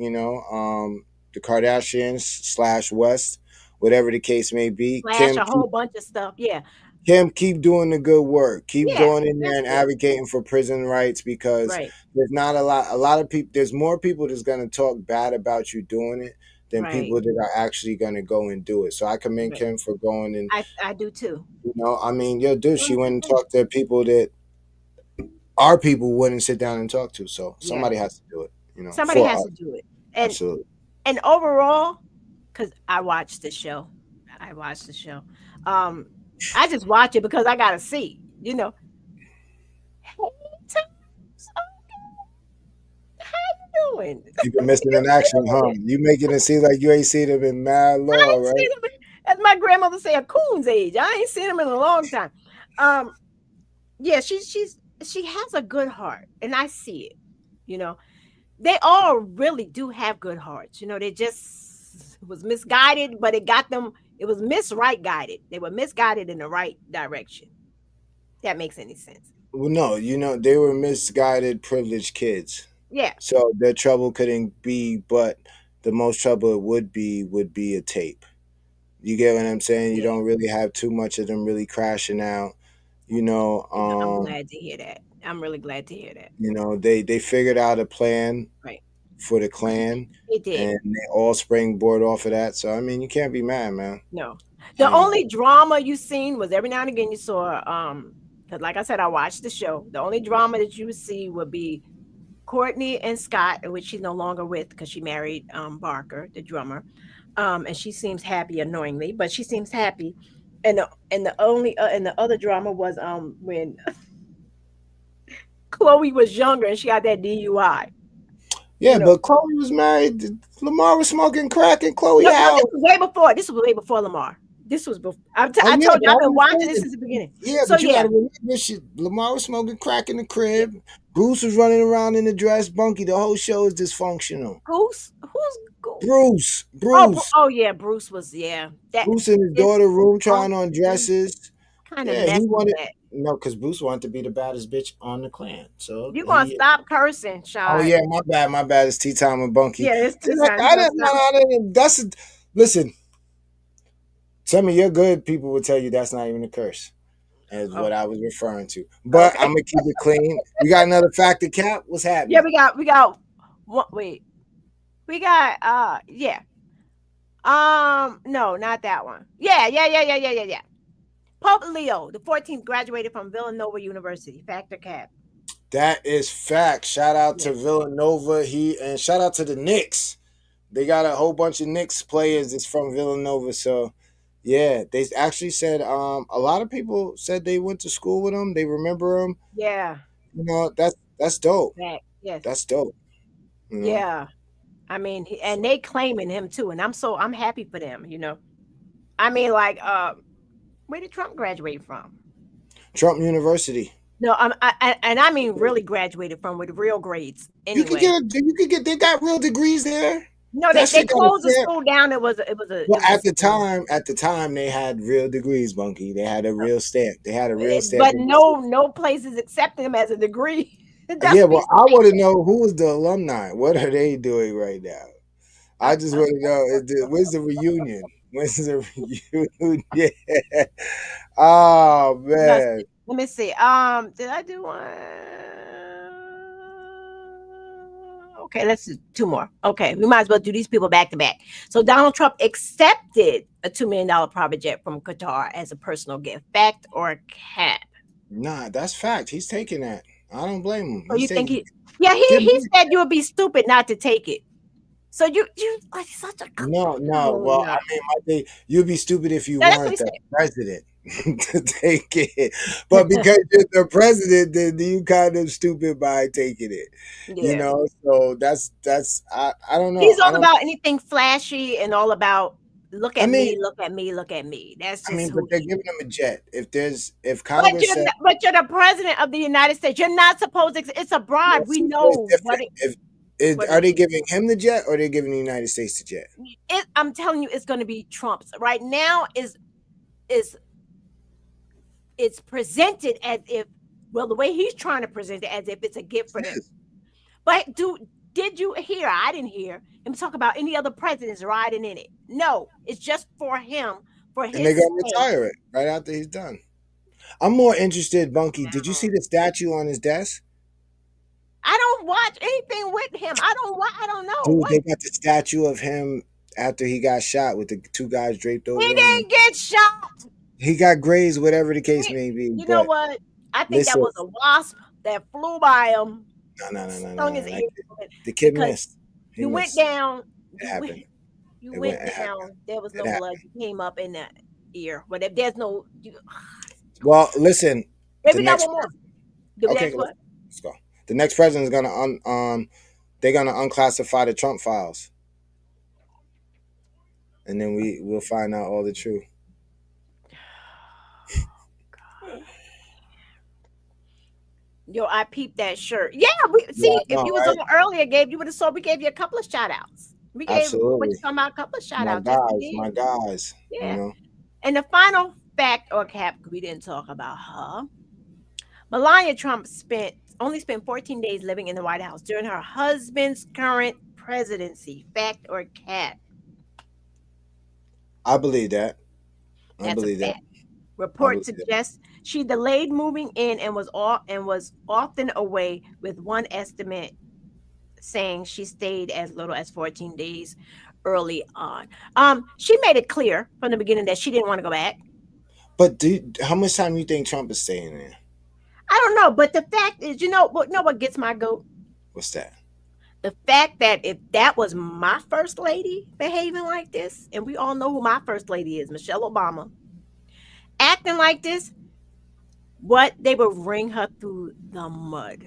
The Kardashians slash West, whatever the case may be. Flash a whole bunch of stuff. Yeah, Kim, keep doing the good work. Keep yeah, going in there that's and good. advocating for prison rights because Right, there's not a lot of people, there's more people that's going to talk bad about you doing it than right, people that are actually going to go and do it. So I commend right. Kim for going and, I do too. yo, dude, she went and talked to people that our people wouldn't sit down and talk to. So Yeah, somebody has to do it, somebody for has us. to do it. And Absolutely. and overall, because I watched the show, I watched the show. Um, I just watch it because I gotta see. Hey, Thomas, how you doing? You've been missing in action, huh? You making it seem like you ain't seen them in mad I long, ain't right? seen him, as my grandmother say, a coon's age. I ain't seen him in a long time. Um, yeah, she has a good heart, and I see it. You know, they all really do have good hearts. They just was misguided, but it got them. It was misright guided. They were misguided in the right direction. That makes any sense? Well, no, they were misguided, privileged kids. Yeah, So their trouble couldn't be, but the most trouble it would be a tape. You get what I'm saying? You yeah. don't really have too much of them really crashing out. You know, I'm um, glad to hear that. I'm really glad to hear that. they figured out a plan Right. for the clan, It did. and they all springboard off of that. So you can't be mad, man. No. The Um, only drama you seen was every now and again you saw because like I said, I watched the show. The only drama that you would see would be Courtney and Scott, which she's no longer with because she married Barker, the drummer. And she seems happy annoyingly, but she seems happy. And the other drama was when Chloe was younger and she got that DUI. You yeah, know. but Chloe was married. Lamar was smoking crack, and Chloe No, no, out. this was way before. This was way before Lamar. This was before. Oh I yeah, told but you I've I'm been just watching this saying. since the beginning. Yeah, So but you yeah, gotta remember this shit. Lamar was smoking crack in the yeah. crib. Bruce was running around in the dress. Bunky, the whole show is dysfunctional. Goose, who's Goose? Bruce, Oh, Bruce, oh yeah, Bruce was that. Bruce in his His daughter room trying on function dresses. kind of Yeah, he messed with wanted that. no, because Bruce wanted to be the baddest bitch on the clan. So You gonna he. stop cursing, Oh Shad? yeah, my bad. It's tea time with Bunky. Yeah, it's See, tea like, time. You I gonna didn't. No, stop? I didn't. Listen. Some of your good people will tell you that's not even a curse. Is Oh, what I was referring to. But okay. I'm gonna keep it clean. We got another factor cap. What's Yeah, happening? we got. What? Wait, we got. Yeah. No, not that one. Yeah. Pope Leo, the 14th, graduated from Villanova University. Factor cap. That is fact. Shout out Yeah. to Villanova. And shout out to the Knicks. They got a whole bunch of Knicks players that's from Villanova. So yeah, they actually said a lot of people said they went to school with him. They remember him. Yeah. That's dope. Fact. Yes. That's dope. You know. Yeah. I mean, and So they claiming him too, and I'm happy for them. I mean, like, where did Trump graduate from? Trump University. No, and I mean really graduated from with real grades. Anyway, You could get they got real degrees there. no, That they shit got a closed the stamp. school down. Well, It was a scam. at the time, they had real degrees, Bunky. They had a real stamp. They had a real stamp But in the school. no place is accepting him as a degree. That's Yeah, what well, he's I saying. want to know who is the alumni. What are they doing right now? I just want to know when's the reunion? When's the reunion? Oh Let's man, see. Let me see. Did I do one? Okay, let's do two more. Okay, we might as well do these people back to back. So Donald Trump accepted a $2 million private jet from Qatar as a personal gift. Fact or cap? Nah, that's fact. He's taking that. I don't blame him. Or He's you think taking. he? Yeah, Give he me. said you would be stupid not to take it. So you like such a No, no. oh Well, no. I mean, my thing, you'd be stupid if you Yeah, that's what he weren't said. the president to take it. But because you're the president, then you kind of stupid by taking it. You Yeah, know, so that's I don't know. he's I all don't. about anything flashy and all about look I at mean, me, look at me, look at me. That's I just mean, but who they're he is. giving him a jet. If Congress said But you're the president of the United States. You're not supposed to. It's a bribe. yes, We it's know different. If what are it they is. giving him the jet or are they giving the United States the jet? I'm telling you, it's going to be Trump's. Right now is it's presented as if well the way he's trying to present it as if it's a gift for them. But did you hear? I didn't hear him talk about any other presidents riding in it. No, it's just for him for And they're his gonna stay. retire it right after he's done. I'm more interested, Bunky. Did you see No. the statue on his desk? I don't watch anything with him. I don't know Dude, what they got the statue of him after he got shot with the two guys draped he over him. And didn't get shot. he got grazed, whatever the case He- may be. You know But what? I think that listen, was a wasp that flew by him, no, no, no, no, stung no, his no. ear The kid because missed. He you went missed. down. It You went. happened. You It went. went It happened. down. There was It no blood. happened. You came up in the ear. Whatever. There's no. Well, listen. Maybe The we got next. one more. Did we Okay, ask what? let's go. The next president is gonna they're gonna unclassify the Trump files, and then we'll find out all the truth. Yo, I peeped that shirt. Yeah, we Yeah, I see if know, you was right? on earlier, Gabe, you would have saw we gave you a couple of shout outs. We gave what you Absolutely, talking about a couple of shout my outs. Yes, we guys, did. my guys. You Yeah. know, And the final fact or cap, we didn't talk about her. Melania Trump only spent 14 days living in the White House during her husband's current presidency. Fact or cap? I believe that. I That's a believe that. fact. I Reports believe that. suggest she delayed moving in and was often away, with one estimate saying she stayed as little as 14 days early on. She made it clear from the beginning that she didn't want to go back. But how much time you think Trump is staying there? I don't know, but the fact is, what gets my goat? What's that? The fact that if that was my first lady behaving like this, and we all know who my first lady is, Michelle Obama, acting like this, what they would wring her through the mud.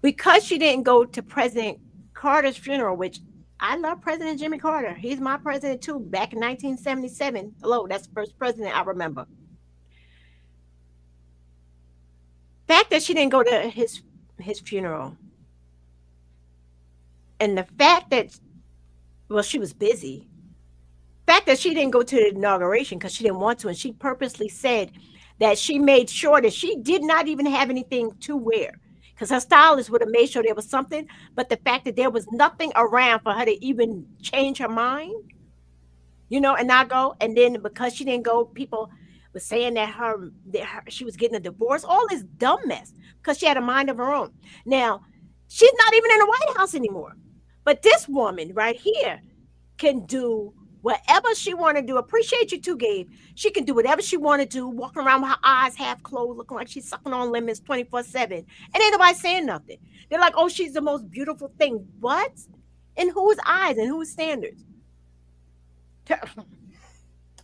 Because she didn't go to President Carter's funeral, which I love President Jimmy Carter. He's my president too, back in 1977. Hello, that's the first president I remember. Fact that she didn't go to his funeral. And the fact that well, she was busy. Fact that she didn't go to the inauguration because she didn't want to, and she purposely said that she made sure that she did not even have anything to wear because her stylist would have made sure there was something. But the fact that there was nothing around for her to even change her mind, and not go, and then because she didn't go, people were saying that she was getting a divorce, all this dumb mess because she had a mind of her own. Now she's not even in the White House anymore, but this woman right here can do whatever she want to do. Appreciate you too, Gabe. She can do whatever she want to do, walking around with her eyes half closed, looking like she's sucking on lemons 24/7. And ain't nobody saying nothing. They're like, oh, she's the most beautiful thing. What? In whose eyes and whose standards?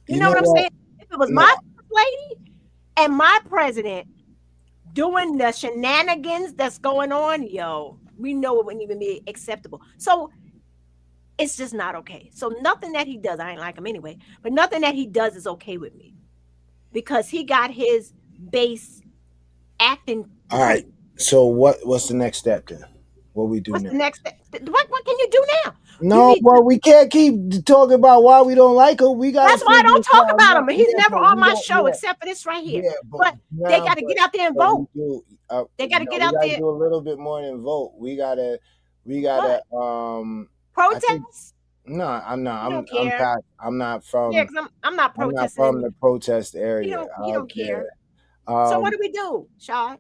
You You know know what I'm what? saying? If it was No, my first lady and my president doing the shenanigans that's going on, yo, we know it wouldn't even be acceptable. So it's just not okay. So nothing that he does, I ain't like him anyway, but nothing that he does is okay with me because he got his base acting all right. crazy. So what's the next step then? What we do What's the now? next step? What can you do now? You No, need well, we can't keep talking about why we don't like him. We got to That's why I figure don't this talk out about now. him. He's Yeah, never but on we my got show except for this right here. yeah, But they got to get out there and but we vote. do. They got to get We out got to there. do a little bit more than vote. We What? gotta. I think Protest? no, I'm not. He don't I'm care. past. Yeah, because I'm not I'm not protesting. from the protest He area don't he out don't care. there. So what Um, do we do, Shad?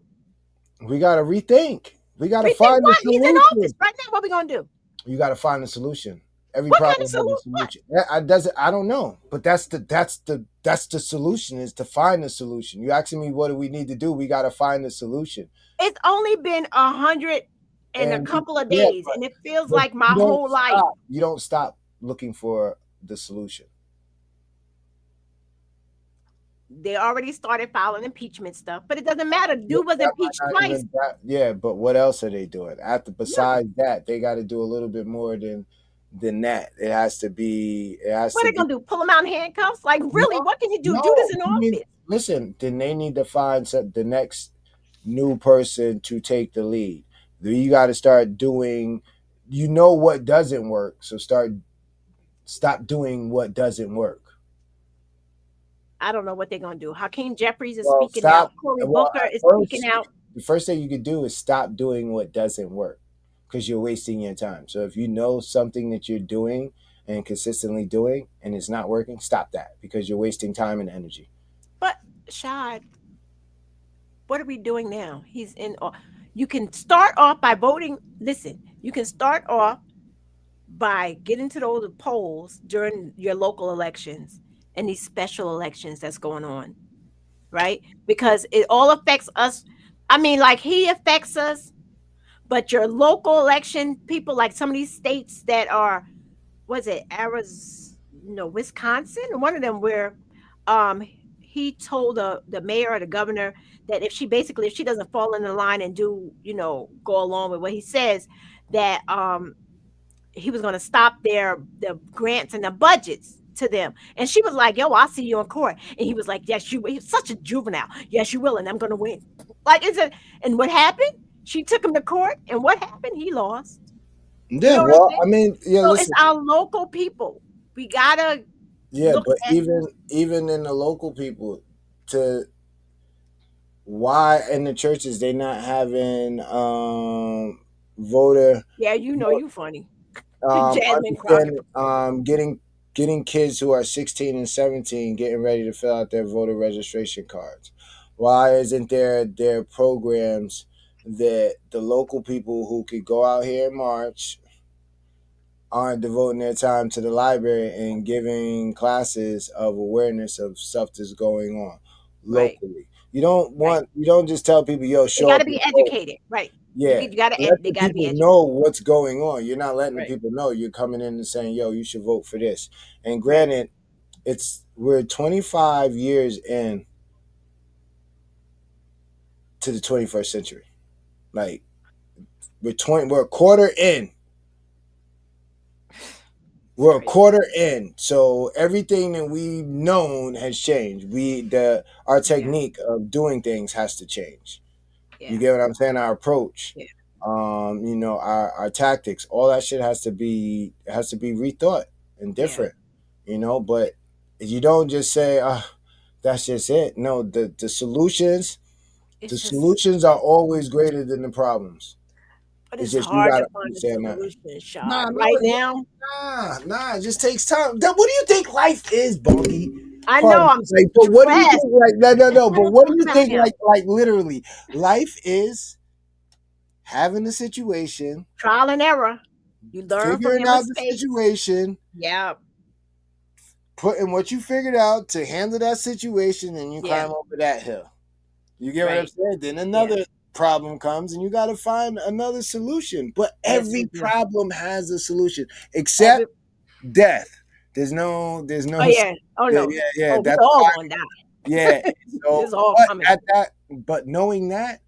we gotta rethink. We got to We think find the what? He's in office solution. right now. What we gonna do? You got to find a solution. Every What kind of problem has a solution? What? solution. I doesn't. I don't know, but that's the solution is to find the solution. You asking me what do we need to do? We got to find the solution. It's only been 100 and a And couple of yeah, days, and it feels but like my you don't whole life. stop. You don't stop looking for the solution. They already started filing impeachment stuff, but it doesn't matter. Yeah, Dude was that might impeached not twice. even that. Yeah, but what else are they doing? After Nothing. besides that, they got to do a little bit more than that. It has to be. It has What to are they be. gonna do? Pull him out in handcuffs? Like No, really? What can you do? Do no. this in I mean, office? listen. Then they need to find the next new person to take the lead. You got to start doing. You know what doesn't work, so stop doing what doesn't work. I don't know what they're gonna do. Hakeem Jeffries is Well, speaking out. stop. Cory Well, Booker at is speaking first, out. the first thing you could do is stop doing what doesn't work because you're wasting your time. So if you know something that you're doing and consistently doing and it's not working, stop that because you're wasting time and energy. But Shad, what are we doing now? He's in. You can start off by voting. Listen, you can start off by getting to those polls during your local elections and these special elections that's going on, right? Because it all affects us. I mean, like he affects us, but your local election people, like some of these states that are, was it Arizona, no, Wisconsin, one of them where, um, he told the mayor or the governor that if she basically if she doesn't fall in the line and do go along with what he says, that he was going to stop the grants and the budgets to them. And she was like, "Yo, I'll see you in court." And he was like, "Yes, you." He's such a juvenile. "Yes, you will, and I'm going to win." Like it's a. And what happened? She took him to court, and what happened? He lost. You Yeah, know what I'm well, saying? I mean, yeah, So it's listen, our local people. We gotta yeah, look but at. even in the local people, to why in the churches they not having voter Yeah, you funny. Jasmine Crockett. understanding getting kids who are 16 and 17 getting ready to fill out their voter registration cards. Why isn't there programs that the local people who could go out here and march aren't devoting their time to the library and giving classes of awareness of stuff that's going on Right, locally? right. You don't just tell people, yo, They show got up to and be vote. educated. Right. Yeah. They The got to be people educated. know what's going on. You're not letting the Right. people know. You're coming in and saying, yo, you should vote for this. And Right. granted, we're 25 years in to the 21st century. Like we're a quarter in. It's We're a crazy. quarter in, so everything that we've known has changed. Our Yeah. technique of doing things has to change. You Yeah. get what I'm saying? Our approach, Yeah. our tactics, all that shit has to be rethought and Yeah. different. But you don't just say, that's just it. No, the It's just, solutions are always greater than the problems. but It's it's just you hard to gotta find a understand that. solution, Nah, Shad. no, Right now, nah. It just takes time. What do you think life is, Bunky? I know Pardon. I'm Like, but what do you stressed. think? Like, That's no. what But I'm what do talking you about think? now. Like, literally, life is having a situation, Trial and error. You learn from figuring your out the mistakes. situation, Yeah. putting what you figured out to handle that situation, and you Yeah. climb over that hill. You get what I'm Right. saying? Then Yeah. another problem comes, and you got to find another solution. But Yes, you every do. problem has a solution, except Every. death. There's no Oh yeah. Oh yeah, no. yeah, yeah. Oh, we That's all why, gonna die. yeah. So, It's all but coming. at that, but knowing that,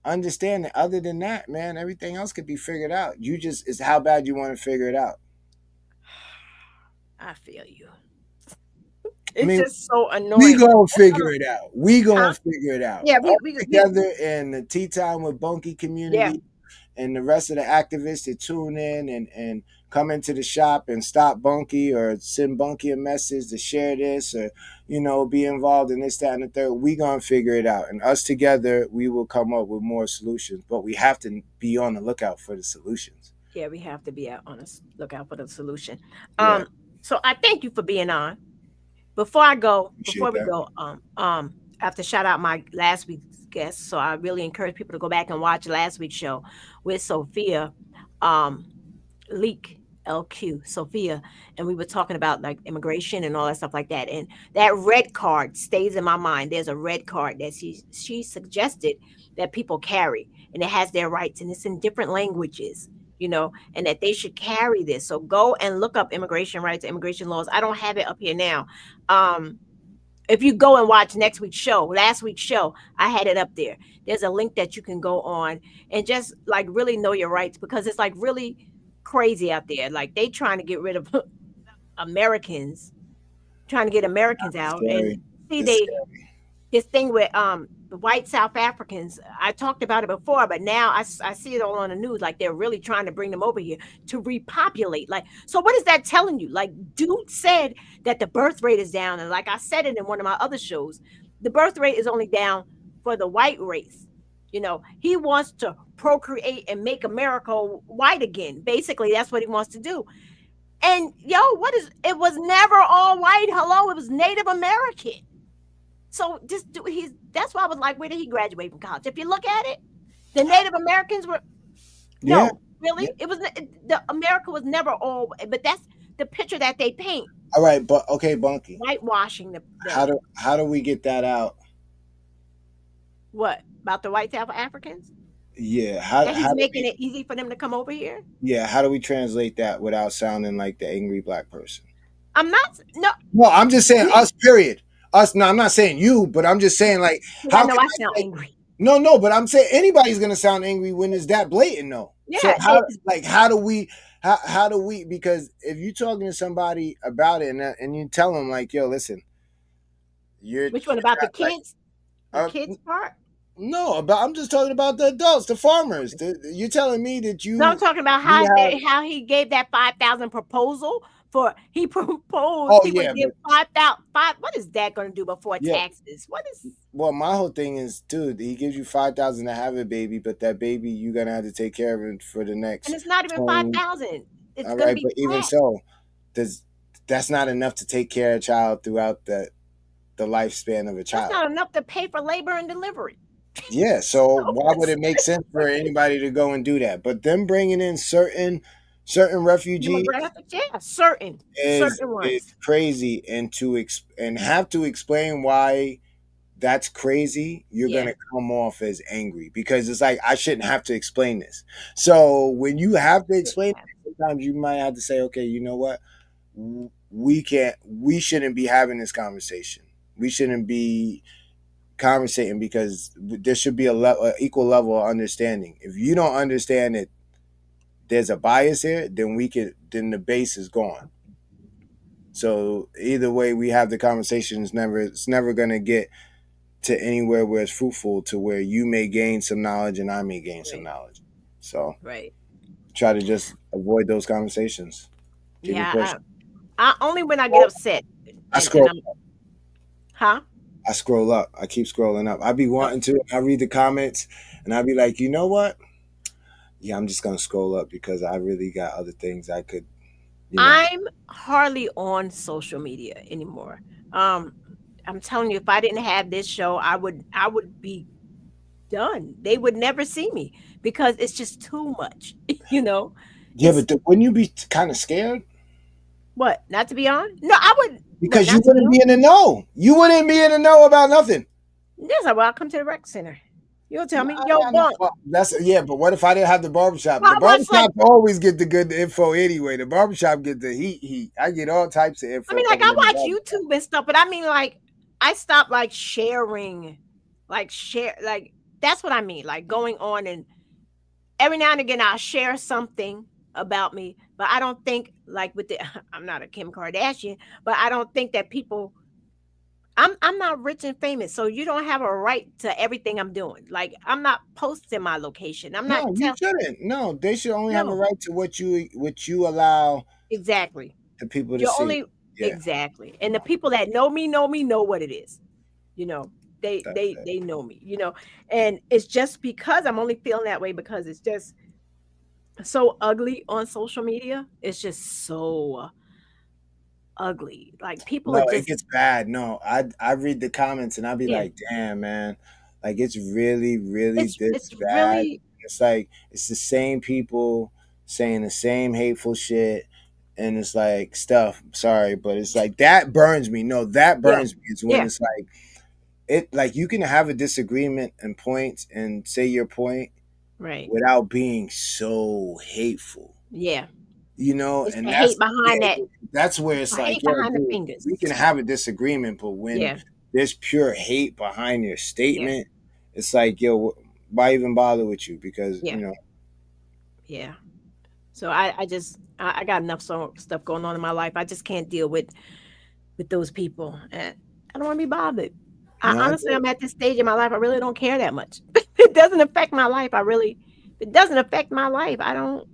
understanding, other than that, man, everything else could be figured out. You just is how bad you want to figure it out. I feel you. I It's mean, just so we annoying. gonna I'm figure it out. We gonna huh? figure it out. Yeah, Us we together in the Tea Time with Bunky yeah, community and the rest of the activists that tune in and come into the shop and stop Bunky or send Bunky a message to share this or be involved in this, that, and the third. We gonna figure it out, and us together, we will come up with more solutions. But we have to be on the lookout for the solutions. yeah, we have to be out on us lookout for the solution. Yeah, So I thank you for being on. Before I go, before appreciate we that. go, I have to shout out my last week's guest. So I really encourage people to go back and watch last week's show with Sophia. Um, Leak LQ Sophia, and we were talking about like immigration and all that stuff like that. And that red card stays in my mind. There's a red card that she suggested that people carry, and it has their rights, and it's in different languages, and that they should carry this. So go and look up immigration rights, immigration laws. I don't have it up here now. Um, if you go and watch last week's show, I had it up there. There's a link that you can go on and just like really know your rights, because it's like really crazy out there. Like they trying to get rid of Americans, trying to get Americans out. And Scary. see, It's they this thing with the white South Africans. I talked about it before, but now I see it all on the news. Like they're really trying to bring them over here to repopulate. Like, so what is that telling you? Like, dude said that the birth rate is down, and like I said it in one of my other shows, the birth rate is only down for the white race. He wants to procreate and make America white again. Basically, that's what he wants to do. And what is it? Was never all white. Hello, it was Native American. So just do he's that's why I was like, where did he graduate from college? If you look at it, the Native Americans were yeah, no, really, yeah. it was the America was never all, but that's the picture that they paint, All right, but okay, Bunky. whitewashing How do we get that out? what about the white South Africans, Yeah, how that how he's do making we it easy for them to come over here. yeah, how do we translate that without sounding like the angry black person? I'm not no No, I'm just saying me us, period. Us, no, I'm not saying you, but I'm just saying like because I how know can I I sound say angry. no, no, but I'm saying anybody's gonna sound angry when it's that blatant though. So Yeah, how do we because if you're talking to somebody about it and you tell them like, yo, listen, which one you're about the like kids? The uh, kids part? no, about I'm just talking about the adults, the farmers. You're telling me that No, I'm you talking about you have how he gave that 5,000 proposal for he proposed oh he yeah, would give but 5,000 five. What is that going to do before yeah. taxes? What is Well, my whole thing is, dude, he gives you 5,000 to have a baby, but that baby you're gonna have to take care of it for the and next it's not even 20. 5,000. It's All going to right, be but even taxed. so, does that's not enough to take care of a child throughout the lifespan of a That's child. not enough to pay for labor and delivery. Yeah, so So why would it make sense for anybody to go and do that? But them bringing in certain refugees demographics, yeah, certain is ones. crazy, and and have to explain why that's crazy, you're Yeah, gonna come off as angry because it's like I shouldn't have to explain this. So when you have to explain it, sometimes you might have to say, okay, you know what? We shouldn't be having this conversation. We shouldn't be conversating because there should be a equal level of understanding. If you don't understand it, there's a bias here, then the base is gone. So either way we have the conversation, it's never gonna get to anywhere where it's fruitful to where you may gain some knowledge and I may gain some right, knowledge. So right. try to just avoid those conversations. Keep it Yeah, pushing. I only when I get upset, I and scroll I'm huh? I scroll up. I keep scrolling up. I be No, wanting to. I read the comments and I be like, you know what? Yeah, I'm just gonna scroll up because I really got other things I could, you know. I'm hardly on social media anymore. Um, I'm telling you, if I didn't have this show, I would be done. They would never see me because it's just too much. you know, Yeah, it's but wouldn't you be kind of scared? what not to be on. No, I would what Because you not to be wouldn't on. be in the know. You wouldn't be in the know about nothing. Yes, I welcome to the rec center. You'll tell No, me, yo, no. bunk. Well, that's yeah, but what if I didn't have the barbershop? Well, The I watch like barbershop always get the good info anyway. The barbershop get the heat. I get all types of I info mean, like coming I in the watch barbershop. YouTube and stuff, but I mean, like I stopped like sharing, like that's what I mean, like going on and every now and again I'll share something about me, but I don't think like with the I'm not a Kim Kardashian, but I don't think that people I'm not rich and famous, so you don't have a right to everything I'm doing. Like I'm not posting my location. I'm not No, you tell shouldn't. No, they should only have a no, right to what you allow exactly. the people to You're see. only Yeah, exactly. And the people that know me know what it is. You know, they that's they it. they know me. And it's just because I'm only feeling that way because it's just so ugly on social media. It's just so ugly. Like people are No, it just gets bad. No, I read the comments and I'd be yeah. like, damn, man, like it's really, really It's this bad. really It's like it's the same people saying the same hateful shit, and it's like stuff. Sorry, but it's like that burns me. No, that yeah. burns me. It's when Yeah. it's like it like you can have a disagreement and points and say your point Right. without being so hateful, Yeah. It's and the hate behind that. that's where it's I like, hate yo, behind the dude, fingers. we can have a disagreement, but when Yeah. there's pure hate behind your Yeah. statement, it's like, yo, why even bother with you? Because Yeah. Yeah. So I got enough stuff going on in my life. I just can't deal with those people. And I don't want to be bothered. I no, I honestly get I'm it. at this stage in my life I really don't care that much. It doesn't affect my life. It doesn't affect my life. I don't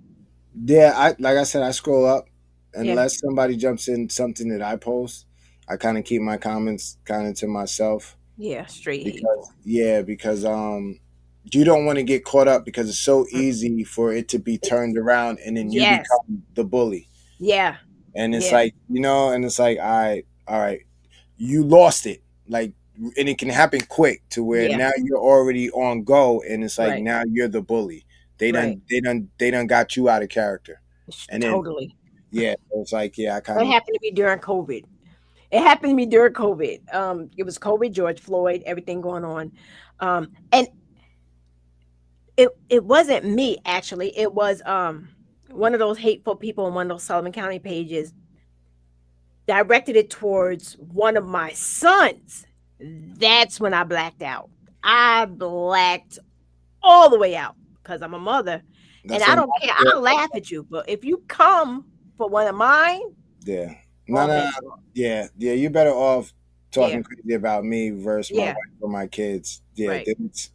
Yeah, I like I said, I scroll up yeah. unless somebody jumps in something that I post. I kind of keep my comments kind of to myself Yeah, straight hate. because you don't want to get caught up because it's so Mm, easy for it to be It's turned around and then you yes. become the bully. Yeah. And it's Yeah. like, and it's like, all right, you lost it. Like, and it can happen quick to where Yeah. now you're already on go, and it's like Right. now you're the bully. Right. They done got you out of character, and then Totally. yeah, it's like yeah, I It kind of happened to me during COVID. It happened to me during COVID. It was COVID, George Floyd, everything going on. And it wasn't me actually. It was one of those hateful people on one of those Sullivan County pages directed it towards one of my sons. That's when I blacked out. I blacked all the way out because I'm a mother and that's I what don't care. I'll laugh at you, but if you come for one of mine, yeah. No, all no, bets are off. yeah, yeah. You're better off Yeah, talking crazy about me versus my yeah, wife or my kids. Yeah, right.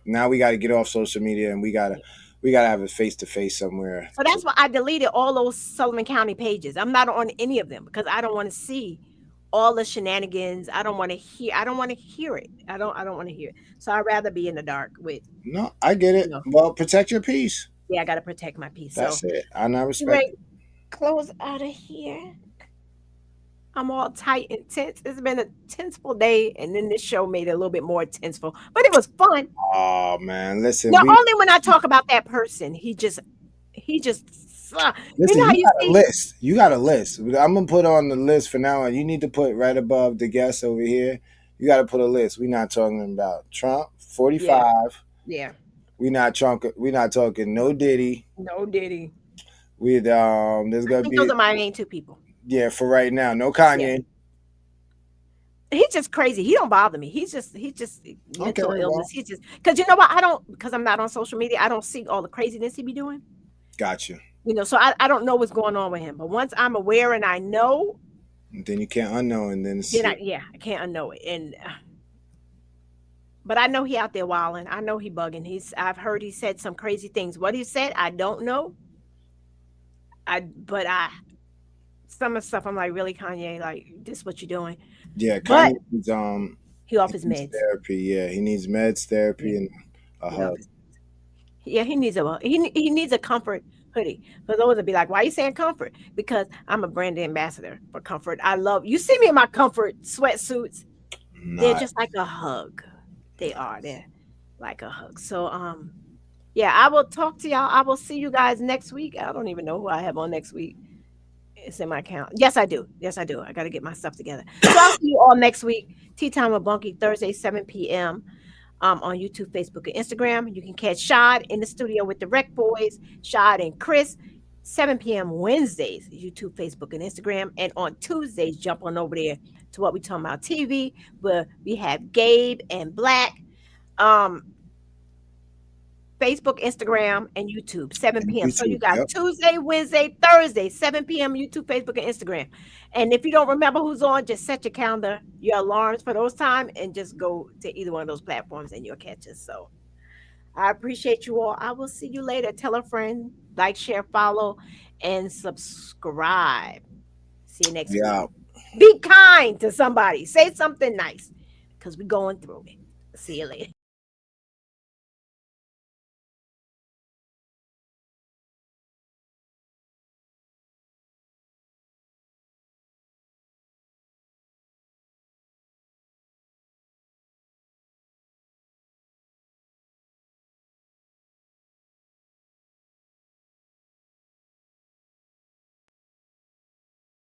now we got to get off social media and we gotta have a face to face somewhere. So To that's why I deleted all those Sullivan County pages. I'm not on any of them because I don't want to see all the shenanigans. I don't want to hear it. I don't want to hear it. So I'd rather be in the dark with, no, I get you it. know, Well, protect your peace. yeah, I gotta protect my peace. So That's it. I not you respect ready it. to close out of here? I'm all tight and tense. It's been a tenseful day, and then this show made it a little bit more tenseful, but it was fun. Oh man, listen, Now, we only when I talk about that person, he just, you listen. know how You you got a see, list. You got a list. I'm gonna put on the list for now on. You need to put right above the guests over here. You got to put a list. We're not talking about Trump, yeah, 45. yeah, We not talking no Diddy. no Diddy. We there's I gonna think those be are my main two people. yeah for right now. No Yeah. Kanye. He's just crazy. He don't bother me. He's just Okay, mental illness. well, He's just because you know what? I don't because I'm not on social media. I don't see all the craziness he be doing. got you. So I don't know what's going on with him. But once I'm aware and I know, Then you can't unknow, and then it's, then I can't unknow it. And but I know he out there wilding. I know he bugging. I've heard he said some crazy things. What he said, I don't know. But some of the stuff I'm like, really, Kanye, like this what you're doing. yeah. But Kanye needs he off he his needs meds. therapy. Yeah, he needs meds, Yeah, therapy, and a he off hug. his yeah, he needs a comfort hoodie. For those that be like, why are you saying comfort? Because I'm a brand ambassador for comfort. I love you see me in my comfort sweatsuits. They're Not just like a hug. They are. They're like a hug. So yeah, I will talk to y'all. I will see you guys next week. I don't even know who I have on next week. It's in my account. Yes, I do. Yes, I do. I got to get my stuff together. So I'll see you all next week. Tea Time with Bunky, Thursday, 7 p.m. On YouTube, Facebook, and Instagram. You can catch Shad in the studio with the RECBoys, Shad and Chris, 7 p.m. Wednesdays, YouTube, Facebook, and Instagram. And on Tuesdays, jump on over there to what we talking about TV, where we have Gabe and Black. Um, Facebook, Instagram, and YouTube, 7 p.m. So you YouTube. got Yep. Tuesday, Wednesday, Thursday, 7 p.m. YouTube, Facebook, and Instagram. And if you don't remember who's on, just set your calendar, your alarms for those time, and just go to either one of those platforms and you'll catch us. So I appreciate you all. I will see you later. Tell a friend, like, share, follow, and subscribe. See you next week. Yeah. Be kind to somebody. Say something nice because we're going through it. See you later.